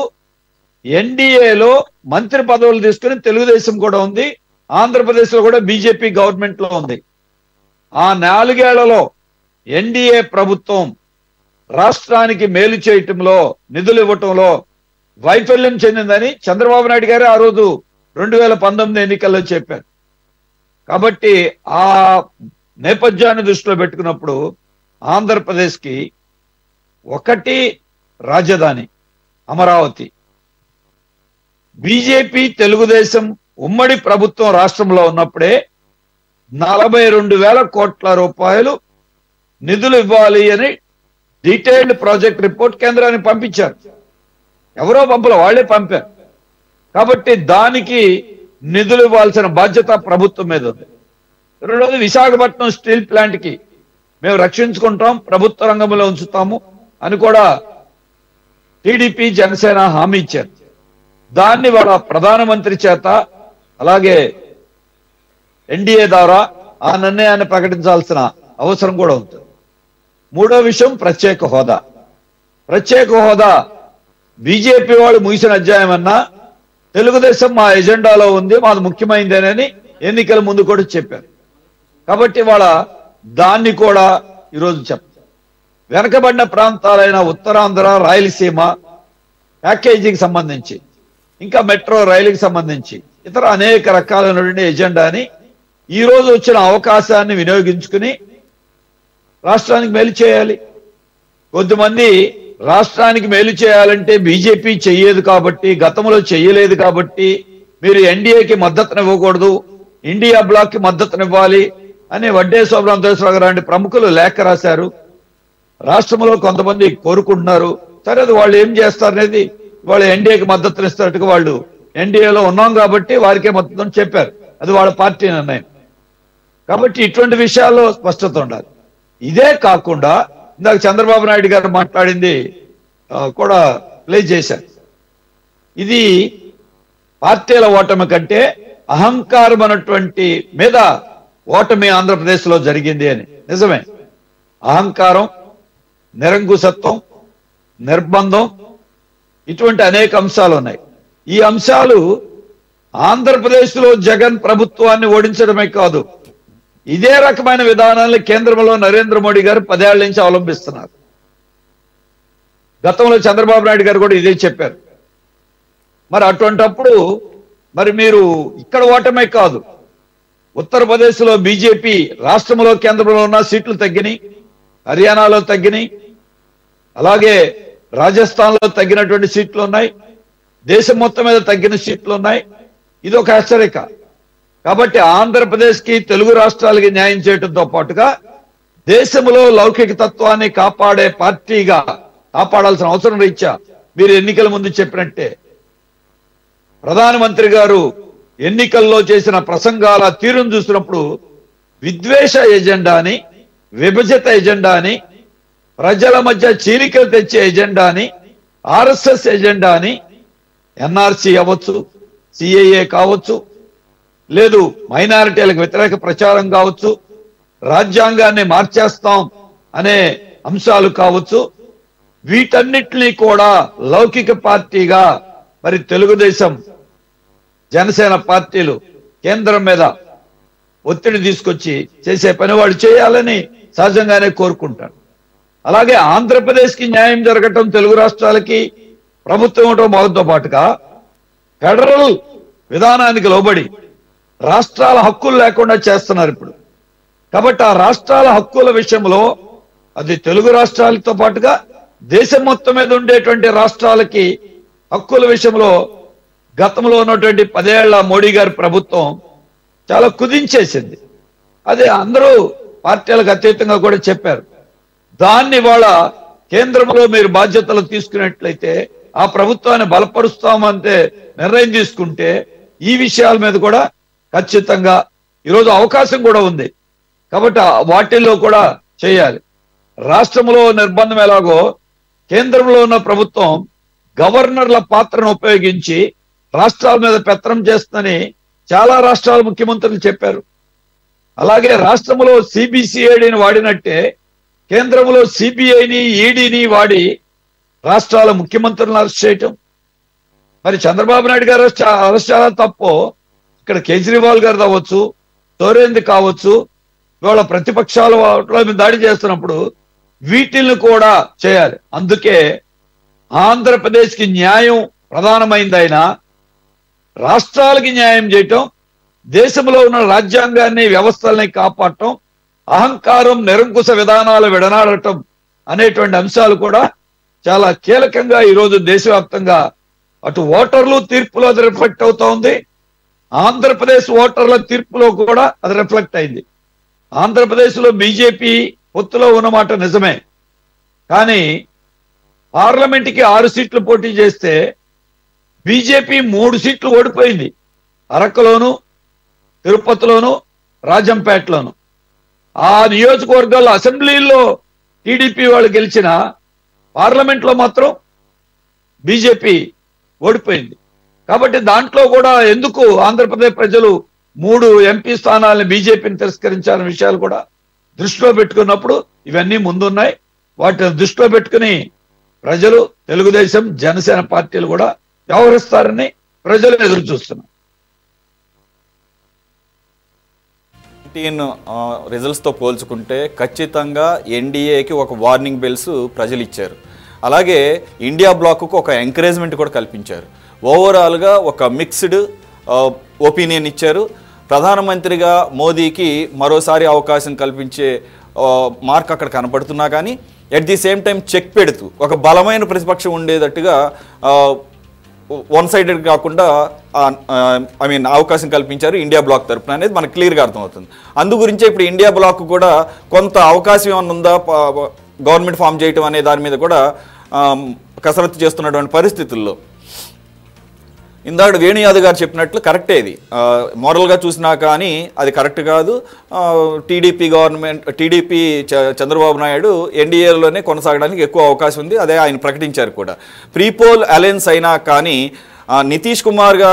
ఎన్డీఏలో మంత్రి పదవులు తీసుకుని తెలుగుదేశం కూడా ఉంది, ఆంధ్రప్రదేశ్లో కూడా బీజేపీ గవర్నమెంట్ లో ఉంది. ఆ 4 ఏళ్లలో ఎన్డీఏ ప్రభుత్వం రాష్ట్రానికి మేలు చేయటంలో, నిధులు ఇవ్వటంలో వైఫల్యం చెందిందని చంద్రబాబు నాయుడు గారు ఆ రోజు 2019 ఎన్నికల్లో చెప్పారు. కాబట్టి ఆ నేపథ్యాన్ని దృష్టిలో పెట్టుకున్నప్పుడు ఆంధ్రప్రదేశ్కి ఒకటి రాజధాని అమరావతి. బీజేపీ తెలుగుదేశం ఉమ్మడి ప్రభుత్వం రాష్ట్రంలో ఉన్నప్పుడే 42,000 కోట్ల రూపాయలు నిధులు ఇవ్వాలి అని డీటెయిల్డ్ ప్రాజెక్ట్ రిపోర్ట్ కేంద్రానికి పంపించారు. ఎవరో పంపల, వాళ్లే పంపారు. కాబట్టి దానికి నిధులు ఇవ్వాల్సిన బాధ్యత ప్రభుత్వం మీద ఉంది. రెండోది, విశాఖపట్నం స్టీల్ ప్లాంట్ కి మేము రక్షించుకుంటాం, ప్రభుత్వ రంగంలో ఉంచుతాము అని కూడా టీడీపీ జనసేన హామీ ఇచ్చారు. దాన్ని వాళ్ళ ప్రధానమంత్రి చేత అలాగే ఎన్డీఏ ద్వారా ఆ నిర్ణయాన్ని ప్రకటించాల్సిన అవసరం కూడా ఉంటుంది. మూడో విషయం ప్రత్యేక హోదా. ప్రత్యేక హోదా బీజేపీ వాళ్ళు ముగిసిన అధ్యాయం అన్నా తెలుగుదేశం మా ఎజెండాలో ఉంది, మాది ముఖ్యమైనదేనని ఎన్నికల ముందు కూడా చెప్పారు. కాబట్టి వాళ్ళ దాన్ని కూడా ఈరోజు చెప్తారు. వెనకబడిన ప్రాంతాలైన ఉత్తరాంధ్ర, రాయలసీమ ప్యాకేజీకి సంబంధించి, ఇంకా మెట్రో రైలుకి సంబంధించి ఇతర అనేక రకాలైనటువంటి ఎజెండాని ఈ రోజు వచ్చిన అవకాశాన్ని వినియోగించుకుని రాష్ట్రానికి మేలు చేయాలి. కొద్దిమంది రాష్ట్రానికి మేలు చేయాలంటే బీజేపీ చెయ్యదు కాబట్టి, గతంలో చెయ్యలేదు కాబట్టి మీరు ఎన్డీఏకి మద్దతునివ్వకూడదు, ఇండియా బ్లాక్ కి మద్దతునివ్వాలి అని వడ్డే శోభరామేశ్వరరావు గారు లాంటి ప్రముఖులు లేఖ రాశారు. రాష్ట్రంలో కొంతమంది కోరుకుంటున్నారు. సరే, అది వాళ్ళు ఏం చేస్తారనేది, వాళ్ళు ఎన్డీఏకి మద్దతునిస్తున్నట్టుగా వాళ్ళు ఎన్డీఏలో ఉన్నాం కాబట్టి వారికే మద్దతు చెప్పారు. అది వాళ్ళ పార్టీ నిర్ణయం. కాబట్టి ఇటువంటి విషయాల్లో స్పష్టత ఉండాలి. ఇదే కాకుండా ఇందాక చంద్రబాబు నాయుడు గారు మాట్లాడింది కూడా ప్లే చేశారు. ఇది పార్టీల ఓటమి కంటే అహంకారం అన్నటువంటి మీద ఓటమి ఆంధ్రప్రదేశ్ లో జరిగింది అని. నిజమే, అహంకారం, నిరంకుశత్వం, నిర్బంధం, ఇటువంటి అనేక అంశాలు ఉన్నాయి. ఈ అంశాలు ఆంధ్రప్రదేశ్ లో జగన్ ప్రభుత్వాన్ని ఓడించడమే కాదు, ఇదే రకమైన విధానాన్ని కేంద్రంలో నరేంద్ర మోడీ గారు 10 ఏళ్ల నుంచి అవలంబిస్తున్నారు. గతంలో చంద్రబాబు నాయుడు గారు కూడా ఇదే చెప్పారు. మరి అటువంటప్పుడు మరి మీరు ఇక్కడ ఓటమే కాదు, ఉత్తరప్రదేశ్ లో బీజేపీ రాష్ట్రంలో కేంద్రంలో ఉన్న సీట్లు తగ్గినాయి, హర్యానాలో తగ్గినాయి, అలాగే రాజస్థాన్ లో తగ్గినటువంటి సీట్లు ఉన్నాయి, దేశం మొత్తం మీద తగ్గిన సీట్లు ఉన్నాయి. ఇది ఒక హెచ్చరిక. కాబట్టి ఆంధ్రప్రదేశ్ కి, తెలుగు రాష్ట్రాలకి న్యాయం చేయడంతో పాటుగా దేశంలో లౌకిక తత్వాన్ని కాపాడే పార్టీగా కాపాడాల్సిన అవసరం రీత్యా మీరు ఎన్నికల ముందు చెప్పినట్టే ప్రధానమంత్రి గారు ఎన్నికల్లో చేసిన ప్రసంగాల తీరును చూసినప్పుడు విద్వేష ఎజెండాని, విభజిత ఎజెండాని, ప్రజల మధ్య చీలికలు తెచ్చే ఎజెండాని, ఆర్ఎస్ఎస్ ఎజెండాని, ఎన్ఆర్సీ అవ్వచ్చు, సిఏఏ కావచ్చు, లేదు మైనారిటీలకు వ్యతిరేక ప్రచారం కావచ్చు, రాజ్యాంగాన్ని మార్చేస్తాం అనే అంశాలు కావచ్చు, వీటన్నిటినీ కూడా లౌకిక పార్టీగా మరి తెలుగుదేశం, జనసేన పార్టీలు కేంద్రం మీద ఒత్తిడి తీసుకొచ్చి చేసే పని వాళ్ళు చేయాలని సహజంగానే కోరుకుంటారు. అలాగే ఆంధ్రప్రదేశ్ కి న్యాయం జరగటం, తెలుగు రాష్ట్రాలకి ప్రభుత్వం ఇవ్వటం మొదటితో పాటుగా ఫెడరల్ విధానానికి లోబడి రాష్ట్రాల హక్కులు లేకుండా చేస్తున్నారు ఇప్పుడు. కాబట్టి ఆ రాష్ట్రాల హక్కుల విషయంలో అది తెలుగు రాష్ట్రాలతో పాటుగా దేశం మొత్తం మీద ఉండేటువంటి రాష్ట్రాలకి హక్కుల విషయంలో గతంలో ఉన్నటువంటి 10 ఏళ్ల మోడీ గారి ప్రభుత్వం చాలా కుదించేసింది. అదే అందరూ పార్టీలకు అతీతంగా కూడా చెప్పారు. దాన్ని వాళ్ళ కేంద్రంలో మీరు బాధ్యతలు తీసుకున్నట్లయితే ఆ ప్రభుత్వాన్ని బలపరుస్తామంటే నిర్ణయం తీసుకుంటే ఈ విషయాల మీద కూడా ఖచ్చితంగా ఈరోజు అవకాశం కూడా ఉంది. కాబట్టి వాటిల్లో కూడా చేయాలి. రాష్ట్రంలో నిర్బంధం ఎలాగో కేంద్రంలో ఉన్న ప్రభుత్వం గవర్నర్ల పాత్రను ఉపయోగించి రాష్ట్రాల మీద పెత్తనం చేస్తుందని చాలా రాష్ట్రాల ముఖ్యమంత్రులు చెప్పారు. అలాగే రాష్ట్రంలో సిబిసిఐడిని వాడినట్టే కేంద్రంలో సిబిఐని, ఈడీని వాడి రాష్ట్రాల ముఖ్యమంత్రులను అరెస్ట్ చేయటం. మరి చంద్రబాబు నాయుడు గారు అరెస్ట్ చాలా తప్పు. ఇక్కడ కేజ్రీవాల్ గారు కావచ్చు, సోరేంద్ర కావచ్చు, ఇవాళ ప్రతిపక్షాల మీద దాడి చేస్తున్నప్పుడు వీటిల్ని కూడా చేయాలి. అందుకే ఆంధ్రప్రదేశ్ కి న్యాయం ప్రధానమైందైనా రాష్ట్రాలకి న్యాయం చేయటం, దేశంలో ఉన్న రాజ్యాంగాన్ని, వ్యవస్థల్ని కాపాడటం, అహంకారం, నిరంకుశ విధానాలు విడనాడటం అనేటువంటి అంశాలు కూడా చాలా కీలకంగా ఈరోజు దేశవ్యాప్తంగా అటు ఓటర్లు తీర్పులో అది రిఫ్లెక్ట్ అవుతా ఉంది, ఆంధ్రప్రదేశ్ ఓటర్ల తీర్పులో కూడా అది రిఫ్లెక్ట్ అయింది. ఆంధ్రప్రదేశ్లో బీజేపీ పొత్తులో ఉన్నమాట నిజమే, కానీ పార్లమెంట్కి 6 సీట్లు పోటీ చేస్తే బీజేపీ 3 సీట్లు ఓడిపోయింది. అరకులోను, తిరుపతిలోను, రాజంపేటలోను. ఆ నియోజకవర్గాల్లో అసెంబ్లీలో టీడీపీ వాళ్ళు గెలిచిన, పార్లమెంట్లో మాత్రం బీజేపీ ఓడిపోయింది. కాబట్టి దాంట్లో కూడా ఎందుకు ఆంధ్రప్రదేశ్ ప్రజలు 3 ఎంపీ స్థానాలను బీజేపీని తిరస్కరించాలనే విషయాలు కూడా దృష్టిలో పెట్టుకున్నప్పుడు ఇవన్నీ ముందున్నాయి. వాటిని దృష్టిలో పెట్టుకుని ప్రజలు, తెలుగుదేశం, జనసేన పార్టీలు కూడా వ్యవహరిస్తారని ప్రజలు ఎదురు చూస్తున్నారు. రిజల్ట్స్తో పోల్చుకుంటే ఖచ్చితంగా ఎన్డీఏకి ఒక వార్నింగ్ బెల్స్ ప్రజలు ఇచ్చారు. అలాగే ఇండియా బ్లాక్కు ఒక ఎంకరేజ్మెంట్ కూడా కల్పించారు. ఓవరాల్గా ఒక మిక్స్డ్ ఒపీనియన్ ఇచ్చారు. ప్రధానమంత్రిగా మోదీకి మరోసారి అవకాశం కల్పించే మార్క్ అక్కడ కనపడుతున్నా కానీ at the same time check పెడుతూ ఒక బలమైన ప్రతిపక్షం ఉండేటట్టుగా వన్ సైడెడ్ కాకుండా అవకాశం కల్పించారు ఇండియా బ్లాక్ తరఫున అనేది మనకు క్లియర్గా అర్థమవుతుంది. అందు గురించే ఇప్పుడు ఇండియా బ్లాక్ కూడా కొంత అవకాశం ఏమన్నా ఉందా గవర్నమెంట్ ఫామ్ చేయటం అనే దాని మీద కూడా కసరత్తు చేస్తున్నటువంటి పరిస్థితుల్లో ఇందాక వేణు యాదవ్ గారు చెప్పినట్లు కరెక్టే. ఇది మోరల్గా చూసినా కానీ అది కరెక్ట్ కాదు. టీడీపీ చంద్రబాబు నాయుడు ఎన్డీఏలోనే కొనసాగడానికి ఎక్కువ అవకాశం ఉంది, అదే ఆయన ప్రకటించారు కూడా. ప్రీపోల్ అలయన్స్ అయినా కానీ నితీష్ కుమార్గా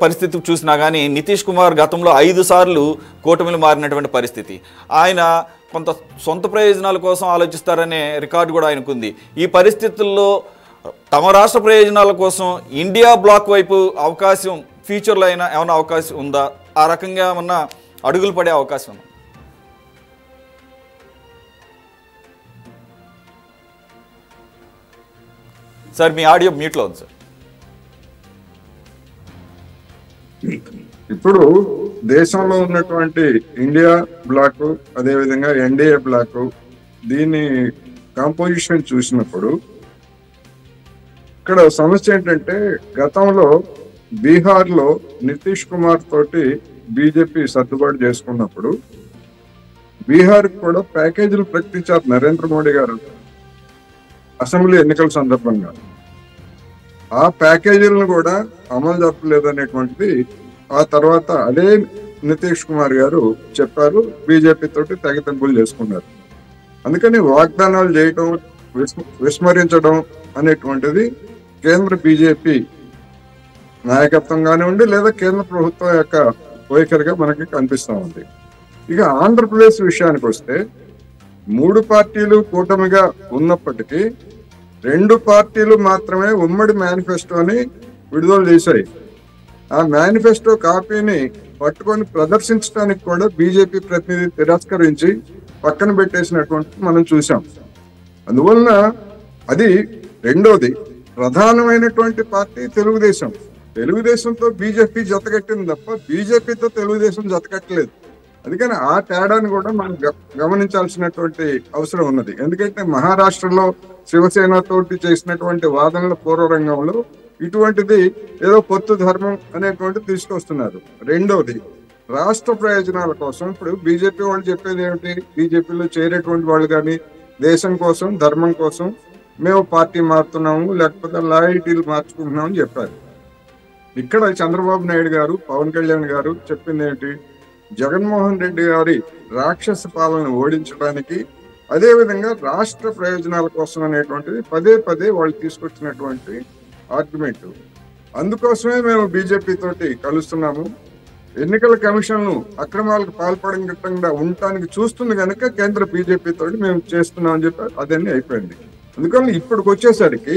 పరిస్థితి చూసినా కానీ నితీష్ కుమార్ గతంలో 5 సార్లు కూటమిలు మారినటువంటి పరిస్థితి. ఆయన కొంత సొంత ప్రయోజనాల కోసం ఆలోచిస్తారనే రికార్డు కూడా ఆయనకుంది. ఈ పరిస్థితుల్లో తమ రాష్ట్ర ప్రయోజనాల కోసం ఇండియా బ్లాక్ వైపు అవకాశం ఫ్యూచర్లో అయినా ఏమైనా అవకాశం ఉందా? ఆ రకంగా ఏమన్నా అడుగులు పడే అవకాశం ఉందా? సార్ మీ ఆడియో మ్యూట్లో ఉంది సార్. ఇప్పుడు దేశంలో ఉన్నటువంటి ఇండియా బ్లాక్, అదేవిధంగా ఎన్డీఏ బ్లాక్, దీని కాంపోజిషన్ చూసినప్పుడు ఇక్కడ సమస్య ఏంటంటే, గతంలో బీహార్లో నితీష్ కుమార్ తోటి బీజేపీ సర్దుబాటు చేసుకున్నప్పుడు బీహార్ కూడా ప్యాకేజీలు ప్రకటించారు నరేంద్ర మోడీ గారు అసెంబ్లీ ఎన్నికల సందర్భంగా. ఆ ప్యాకేజీలను కూడా అమలు జరపలేదనేటువంటిది ఆ తర్వాత అదే నితీష్ కుమార్ గారు చెప్పారు. బీజేపీ తోటి తెగతెంపులు చేసుకున్నారు. అందుకని వాగ్దానాలు చేయటం, విస్మరించడం అనేటువంటిది కేంద్ర బీజేపీ నాయకత్వం కానివ్వండి, లేదా కేంద్ర ప్రభుత్వం యొక్క వైఖరిగా మనకి కనిపిస్తూ ఉంది. ఇక ఆంధ్రప్రదేశ్ విషయానికి వస్తే 3 పార్టీలు కూటమిగా ఉన్నప్పటికీ 2 పార్టీలు మాత్రమే ఉమ్మడి మేనిఫెస్టోని విడుదల చేశాయి. ఆ మేనిఫెస్టో కాపీని పట్టుకొని ప్రదర్శించడానికి కూడా బీజేపీ ప్రతినిధి తిరస్కరించి పక్కన పెట్టేసినటువంటి మనం చూసాం. అందువలన అది రెండోది. ప్రధానమైనటువంటి పార్టీ తెలుగుదేశం. తెలుగుదేశంతో బీజేపీ జతకట్టింది తప్ప బీజేపీతో తెలుగుదేశం జతకట్టలేదు. అందుకని ఆ తేడాన్ని కూడా మనం గమనించాల్సినటువంటి అవసరం ఉన్నది. ఎందుకంటే మహారాష్ట్రలో శివసేన తోటి చేసినటువంటి వాదనల పూర్వరంగంలో ఇటువంటిది ఏదో పొత్తు ధర్మం అనేటువంటిది తీసుకొస్తున్నారు. రెండోది, రాష్ట్ర ప్రయోజనాల కోసం ఇప్పుడు బీజేపీ వాళ్ళు చెప్పేది ఏమిటి? బీజేపీలో చేరేటువంటి వాళ్ళు కానీ దేశం కోసం, ధర్మం కోసం మేము పార్టీ మారుతున్నాము, లేకపోతే లాయల్టీలు మార్చుకుంటున్నాము అని చెప్పారు. ఇక్కడ చంద్రబాబు నాయుడు గారు, పవన్ కళ్యాణ్ గారు చెప్పింది ఏంటి? జగన్మోహన్ రెడ్డి గారి రాక్షస పాలన ఓడించడానికి, అదేవిధంగా రాష్ట్ర ప్రయోజనాల కోసం అనేటువంటిది పదే పదే వాళ్ళు తీసుకొచ్చినటువంటి ఆర్గ్యుమెంట్. అందుకోసమే మేము బీజేపీ తోటి కలుస్తున్నాము. ఎన్నికల కమిషన్ అక్రమాలకు పాల్పడకుండా ఉండటానికి చూస్తుంది కనుక కేంద్ర బీజేపీ తోటి మేము చేస్తున్నాం అని చెప్పి అదన్నీ అయిపోయింది. అందుకని ఇప్పటికి వచ్చేసరికి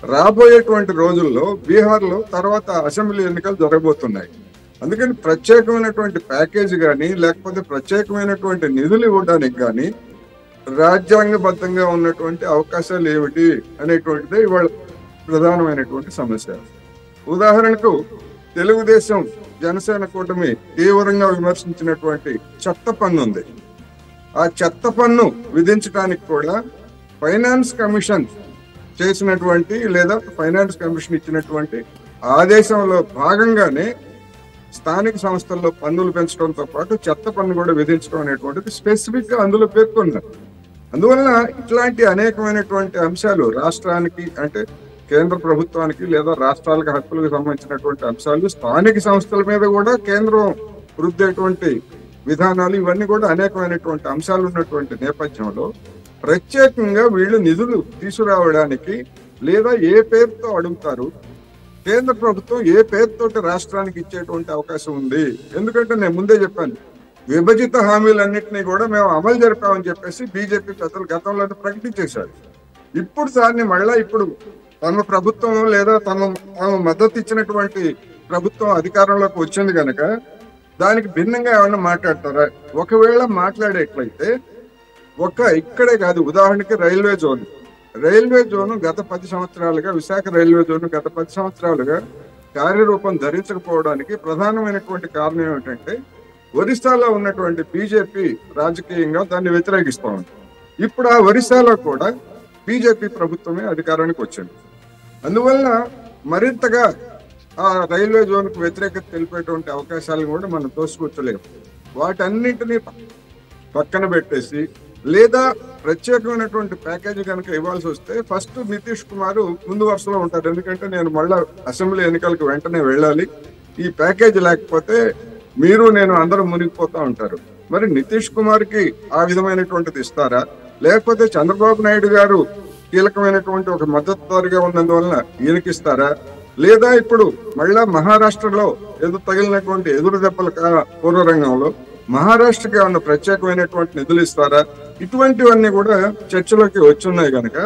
రాబోయేటువంటి రోజుల్లో బీహార్లో తర్వాత అసెంబ్లీ ఎన్నికలు జరగబోతున్నాయి. అందుకని ప్రత్యేకమైనటువంటి ప్యాకేజీ కానీ, లేకపోతే ప్రత్యేకమైనటువంటి నిధులు ఇవ్వడానికి కానీ రాజ్యాంగబద్ధంగా ఉన్నటువంటి అవకాశాలు ఏమిటి అనేటువంటిదే ఇవాళ ప్రధానమైనటువంటి సమస్య. ఉదాహరణకు తెలుగుదేశం జనసేన కూటమి తీవ్రంగా విమర్శించినటువంటి చెత్త పన్ను ఉంది. ఆ చెత్త పన్ను విధించడానికి కూడా ఫైనాన్స్ కమిషన్ చేసినటువంటి లేదా ఫైనాన్స్ కమిషన్ ఇచ్చినటువంటి ఆదేశంలో భాగంగానే స్థానిక సంస్థల్లో పన్నులు పెంచడంతో పాటు చెత్త పన్ను కూడా విధించడం అనేటువంటిది స్పెసిఫిక్ గా అందులో పేర్కొన్నారు. అందువలన ఇట్లాంటి అనేకమైనటువంటి అంశాలు రాష్ట్రానికి అంటే కేంద్ర ప్రభుత్వానికి లేదా రాష్ట్రాలకు హక్కులకు సంబంధించినటువంటి అంశాలు, స్థానిక సంస్థల మీద కూడా కేంద్రం రుద్దేటువంటి విధానాలు, ఇవన్నీ కూడా అనేకమైనటువంటి అంశాలు ఉన్నటువంటి నేపథ్యంలో ప్రత్యేకంగా వీళ్ళు నిధులు తీసుకురావడానికి లేదా ఏ పేరుతో అడుగుతారు, కేంద్ర ప్రభుత్వం ఏ పేరుతోటి రాష్ట్రానికి ఇచ్చేటువంటి అవకాశం ఉంది. ఎందుకంటే నేను ముందే చెప్పాను, విభజిత హామీలన్నింటినీ కూడా మేము అమలు జరిపామని చెప్పేసి బీజేపీ పెద్దలు గతంలో ప్రకటించేశారు. ఇప్పుడు దాన్ని మళ్ళా ఇప్పుడు తమ ప్రభుత్వం లేదా తమ మద్దతు ఇచ్చినటువంటి ప్రభుత్వం అధికారంలోకి వచ్చింది కనుక దానికి భిన్నంగా ఏమన్నా మాట్లాడతారా? ఒకవేళ మాట్లాడేట్లయితే ఇక్కడే కాదు, ఉదాహరణకి రైల్వే జోన్ గత 10 సంవత్సరాలుగా, విశాఖ రైల్వే జోన్ గత 10 సంవత్సరాలుగా కార్యరూపం ధరించకపోవడానికి ప్రధానమైనటువంటి కారణం ఏమిటంటే ఒరిస్సాలో ఉన్నటువంటి బీజేపీ రాజకీయంగా దాన్ని వ్యతిరేకిస్తూ ఉంది. ఇప్పుడు ఆ ఒరిస్సాలో కూడా బీజేపీ ప్రభుత్వమే అధికారానికి వచ్చింది. అందువలన మరింతగా ఆ రైల్వే జోన్ కు వ్యతిరేకత తెలిపేటువంటి అవకాశాలను కూడా మనం తోసిపుచ్చలేము. వాటన్నింటినీ పక్కన పెట్టేసి లేదా ప్రత్యేకమైనటువంటి ప్యాకేజీ కనుక ఇవ్వాల్సి వస్తే ఫస్ట్ నితీష్ కుమార్ ముందు వరుసలో ఉంటారు. ఎందుకంటే నేను మళ్ళా అసెంబ్లీ ఎన్నికలకు వెంటనే వెళ్ళాలి, ఈ ప్యాకేజీ లేకపోతే మీరు నేను అందరం మునిగిపోతా ఉంటారు. మరి నితీష్ కుమార్ కి ఆ విధమైనటువంటిది ఇస్తారా, లేకపోతే చంద్రబాబు నాయుడు గారు కీలకమైనటువంటి ఒక మద్దతుదారుగా ఉన్నందువలన ఈయనకిస్తారా, లేదా ఇప్పుడు మళ్ళా మహారాష్ట్రలో తగిలినటువంటి ఎదురు దెబ్బల పూర్వరంగంలో మహారాష్ట్రకి ఏమన్నా ప్రత్యేకమైనటువంటి నిధులు ఇస్తారా? ఇటువంటివన్నీ కూడా చర్చలోకి వచ్చున్నాయి కనుక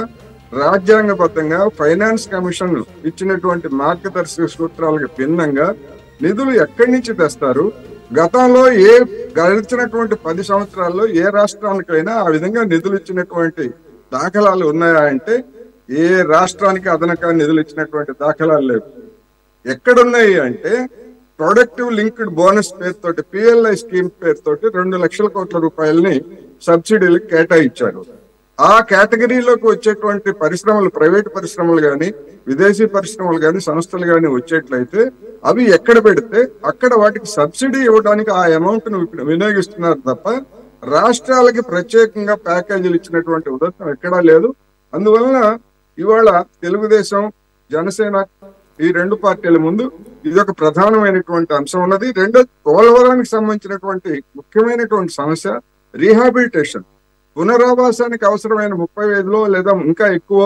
రాజ్యాంగబద్ధంగా ఫైనాన్స్ కమిషన్ ఇచ్చినటువంటి మార్గదర్శక సూత్రాలకు భిన్నంగా నిధులు ఎక్కడి నుంచి తెస్తారు? గతంలో గడిచినటువంటి 10 సంవత్సరాల్లో ఏ రాష్ట్రానికైనా ఆ విధంగా నిధులు ఇచ్చినటువంటి దాఖలాలు ఉన్నాయా అంటే ఏ రాష్ట్రానికి అదనంగా నిధులు ఇచ్చినటువంటి దాఖలాలు లేవు. ఎక్కడున్నాయి అంటే ప్రొడక్టివ్ లింక్డ్ బోనస్ పేరుతోటి, పిఎల్ఐ స్కీమ్ పేరుతోటి 2 లక్షల కోట్ల రూపాయలని సబ్సిడీలకు కేటాయించారు. ఆ కేటగిరీలోకి వచ్చేటువంటి పరిశ్రమలు, ప్రైవేట్ పరిశ్రమలు కానీ విదేశీ పరిశ్రమలు కానీ సంస్థలు కానీ వచ్చేట్లయితే అవి ఎక్కడ పెడితే అక్కడ వాటికి సబ్సిడీ ఇవ్వడానికి ఆ అమౌంట్ ను వినియోగిస్తున్నారు తప్ప రాష్ట్రాలకి ప్రత్యేకంగా ప్యాకేజీలు ఇచ్చినటువంటి ఉదాహరణ ఎక్కడా లేదు. అందువలన ఇవాళ తెలుగుదేశం, జనసేన ఈ 2 పార్టీల ముందు ఇదొక ప్రధానమైనటువంటి అంశం ఉన్నది. రెండో, పోలవరానికి సంబంధించినటువంటి ముఖ్యమైనటువంటి సమస్య రీహాబిలిటేషన్, పునరావాసానికి అవసరమైన 35లో లేదా ఇంకా ఎక్కువ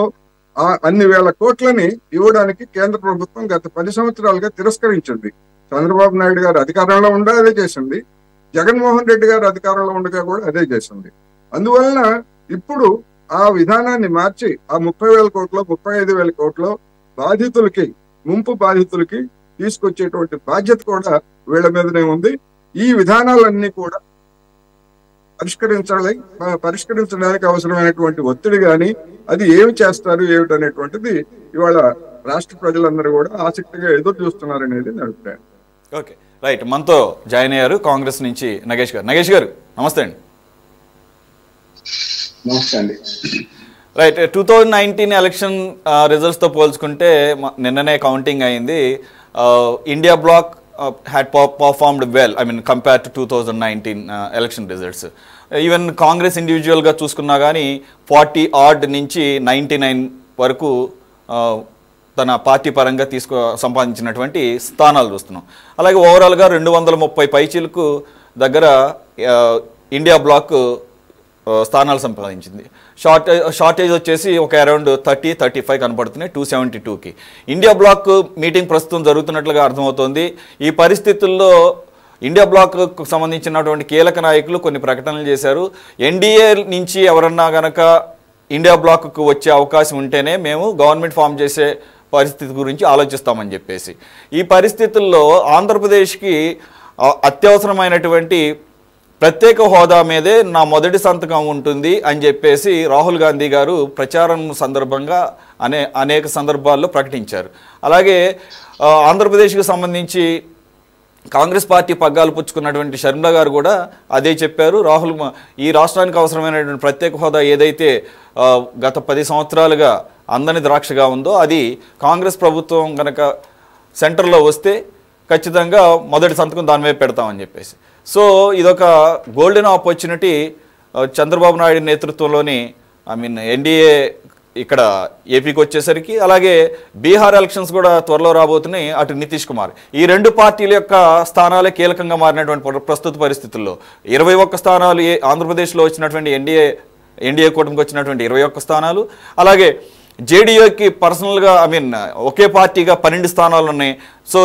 అన్ని వేల కోట్లని ఇవ్వడానికి కేంద్ర ప్రభుత్వం గత 10 సంవత్సరాలుగా తిరస్కరించింది. చంద్రబాబు నాయుడు గారు అధికారంలో ఉండా అదే చేసింది, జగన్మోహన్ రెడ్డి గారు అధికారంలో ఉండగా కూడా అదే చేసింది. అందువలన ఇప్పుడు ఆ విధానాన్ని మార్చి ఆ 30,000 కోట్లు 35,000 కోట్లు బాధితులకి, ముంపు బాధితులకి తీసుకొచ్చేటువంటి బాధ్యత కూడా వీళ్ళ మీదనే ఉంది. ఈ విధానాలన్నీ కూడా పరిష్కరించడానికి అవసరమైనటువంటి ఒత్తిడి కానీ అది ఏమి చేస్తారు ఏమిటనేటువంటిది ఇవాళ రాష్ట్ర ప్రజలందరూ కూడా ఆసక్తిగా ఎదురు చూస్తున్నారనేది నా అభిప్రాయం. Okay, right. మనతో జాయిన్ అయ్యారు కాంగ్రెస్ నుంచి నగేష్ గారు. నగేష్ గారు నమస్తే అండి. నమస్తే అండి. రైట్, 2019 ఎలక్షన్ రిజల్ట్స్తో పోల్చుకుంటే నిన్ననే కౌంటింగ్ అయింది. India bloc had performed well, I mean compared to 2019 election results. Even Congress ఇండివిజువల్గా చూసుకున్నా కానీ 40 odd నుంచి 99 వరకు తన పార్టీ పరంగా సంపాదించినటువంటి స్థానాలు చూస్తున్నాం. అలాగే ఓవరాల్గా 230 పైచీలకు దగ్గర ఇండియా బ్లాక్ స్థానాలు సంపాదించింది. షార్టేజ్ వచ్చేసి ఒక అరౌండ్ 30-35 కనపడుతున్నాయి 272కి. ఇండియా బ్లాక్ మీటింగ్ ప్రస్తుతం జరుగుతున్నట్లుగా అర్థమవుతోంది. ఈ పరిస్థితుల్లో ఇండియా బ్లాక్కు సంబంధించినటువంటి కీలక నాయకులు కొన్ని ప్రకటనలు చేశారు. ఎన్డీఏ నుంచి ఎవరన్నా గనక ఇండియా బ్లాక్కు వచ్చే అవకాశం ఉంటేనే మేము గవర్నమెంట్ ఫామ్ చేసే పరిస్థితి గురించి ఆలోచిస్తామని చెప్పేసి. ఈ పరిస్థితుల్లో ఆంధ్రప్రదేశ్కి అత్యవసరమైనటువంటి ప్రత్యేక హోదా మీదే నా మొదటి సంతకం ఉంటుంది అని చెప్పేసి రాహుల్ గాంధీ గారు ప్రచారం సందర్భంగా అనేక సందర్భాల్లో ప్రకటించారు. అలాగే ఆంధ్రప్రదేశ్కి సంబంధించి కాంగ్రెస్ పార్టీ పగ్గాలు పుచ్చుకున్నటువంటి షర్మిల గారు కూడా అదే చెప్పారు. రాహుల్ ఈ రాష్ట్రానికి అవసరమైనటువంటి ప్రత్యేక హోదా ఏదైతే గత 10 సంవత్సరాలుగా అందని ద్రాక్షగా ఉందో అది కాంగ్రెస్ ప్రభుత్వం కనుక సెంటర్లో వస్తే ఖచ్చితంగా మొదటి సంతకం దాని వైపు పెడతామని చెప్పేసి. సో ఇదొక గోల్డెన్ ఆపర్చునిటీ చంద్రబాబు నాయుడు నేతృత్వంలోని ఎన్డీఏ ఇక్కడ ఏపీకి వచ్చేసరికి. అలాగే బీహార్ ఎలక్షన్స్ కూడా త్వరలో రాబోతున్నాయి. అటు నితీష్ కుమార్ ఈ 2 పార్టీల యొక్క స్థానాలే కీలకంగా మారినటువంటి ప్రస్తుత పరిస్థితుల్లో 21 స్థానాలు ఆంధ్రప్రదేశ్లో వచ్చినటువంటి ఎన్డీఏ కూటమికి వచ్చినటువంటి 21 స్థానాలు, అలాగే జేడీయూకి పర్సనల్గా ఒకే పార్టీగా 12 స్థానాలు ఉన్నాయి. సో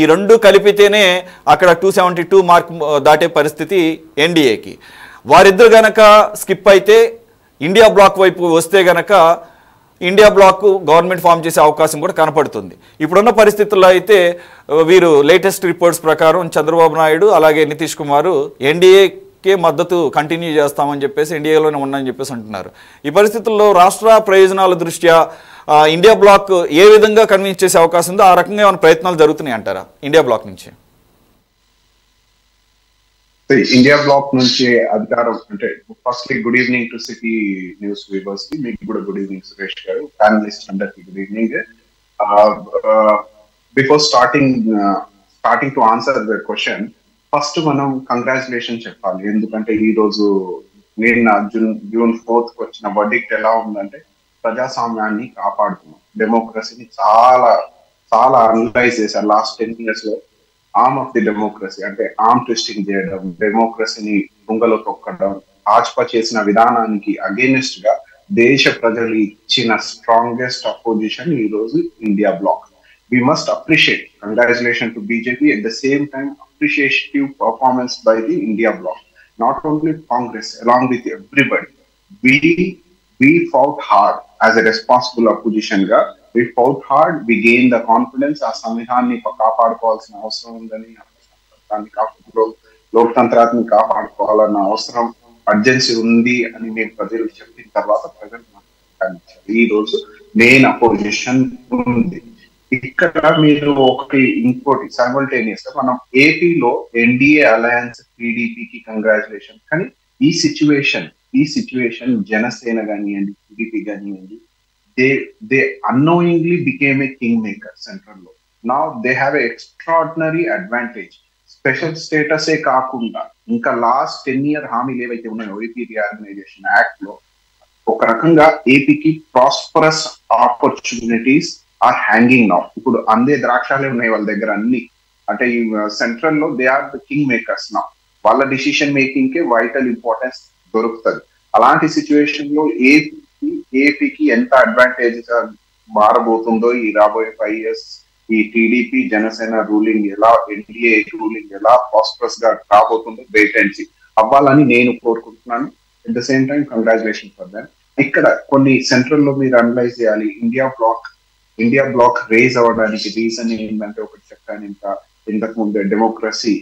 ఈ 2 కలిపితేనే అక్కడ 272 మార్క్ దాటే పరిస్థితి ఎన్డీఏకి. వారిద్దరు గనక స్కిప్ అయితే ఇండియా బ్లాక్ వైపు వస్తే గనక ఇండియా బ్లాక్ గవర్నమెంట్ ఫామ్ చేసే అవకాశం కూడా కనపడుతుంది. ఇప్పుడున్న పరిస్థితుల్లో అయితే వీరు లేటెస్ట్ రిపోర్ట్స్ ప్రకారం చంద్రబాబు నాయుడు అలాగే నితీష్ కుమార్ ఎన్డీఏకే మద్దతు కంటిన్యూ చేస్తామని చెప్పేసి ఎన్డీఏలోనే ఉన్నాయని చెప్పేసి అంటున్నారు. ఈ పరిస్థితుల్లో రాష్ట్ర ప్రయోజనాల దృష్ట్యా ఇండియా బ్లాక్ ఏ విధంగా కన్విన్స్ చేసే అవకాశం ఉందో ఆ రకంగా ఏమైనా ప్రయత్నాలు జరుగుతున్నాయి అంటారా ఇండియా బ్లాక్ నుంచి? ఇండియా బ్లాక్ నుంచి అధికారం అంటే firstly good evening to city news viewers కి, మీకు కూడా గుడ్ ఈవినింగ్ సురేష్ గారు, ప్యానలిస్ట్ అందరికి good evening. Before starting to answer the question, first మనం కంగ్రాచులేషన్ చెప్పాలి. ఎందుకంటే ఈ రోజు నిన్న జూన్ 4th వచ్చిన వర్డిక్ట్ ఎలా ఉందంటే ప్రజాస్వామ్యాన్ని కాపాడుతున్నాం, డెమోక్రసీని చాలా చాలా అనలైజ్ చేశారు లాస్ట్ 10 years లో. ఆర్మ్ ఆఫ్ ది డెమోక్రసీ అంటే ఆర్మ్ ట్విస్టింగ్ చేయడం, డెమోక్రసీని తుంగలో తొక్కడం, భాజపా చేసిన విధానానికి అగేనెస్ట్ గా దేశ ప్రజలు ఇచ్చిన స్ట్రాంగెస్ట్ అపోజిషన్ ఈ రోజు India bloc. We must appreciate, congratulations to BJP, at the same time appreciative performance by the India bloc, not only Congress, along with everybody. We fought hard as a responsible opposition ga. We fought hard, we gained the confidence. ఆ సంవిధాన్ని కాపాడుకోవాల్సిన అవసరం ఉందని, లోక్తంత్రాన్ని కాపాడుకోవాలన్న అవసరం urgency ఉంది అని నేను ప్రజలకు చెప్పిన తర్వాత ప్రజలు ఈ రోజు మెయిన్ అపోజిషన్ ఉంది. ఇక్కడ మీరు ఒకటి ఇంకోటి సైమల్టేనియస్ గా మనం ఏపీలో ఎన్డీఏ అలయన్స్ టీడీపీకి కంగ్రాచులేషన్. కానీ ఈ సిచ్యువేషన్ జనసేన కానివ్వండి, టీడీపీ కానివ్వండి, they unknowingly became a kingmaker central లో. Now they have a extraordinary advantage. Special status ఏ కాకుండా ఇంకా లాస్ట్ 10 year హామీలు ఏవైతే ఉన్నాయో ఏపీ రీఆర్గనైజేషన్ యాక్ట్ లో ఒక రకంగా ఏపీకి prosperous opportunities are hanging now. ఇప్పుడు అందే ద్రాక్షాలే ఉన్నాయి వాళ్ళ దగ్గర అన్ని. అంటే ఈ సెంట్రల్ లో they are the king makers now. వాళ్ళ డిసిషన్ మేకింగ్ కే వైటల్ ఇంపార్టెన్స్ దొరుకుతుంది. అలాంటి సిచ్యువేషన్ లో ఏపీకి ఎంత అడ్వాంటేజ్ గా మారబోతుందో ఈ రాబోయే 5 years, ఈ టీడీపీ జనసేన రూలింగ్ ఎలా, ఎన్డీఏ రూలింగ్ ఎలా ప్రాస్పరస్ గా రాబోతుందో వెయిట్ అండ్ సీ అవ్వాలని నేను కోరుకుంటున్నాను. At the same time congratulation for that. ఇక్కడ కొన్ని సెంట్రల్ లో మీరు అనలైజ్ చేయాలి. ఇండియా బ్లాక్ రేజ్ అవ్వడానికి రీజన్ ఏంటంటే ఒకటి చెప్పాను, ఇంకా ఇంతకు ముందే డెమోక్రసీ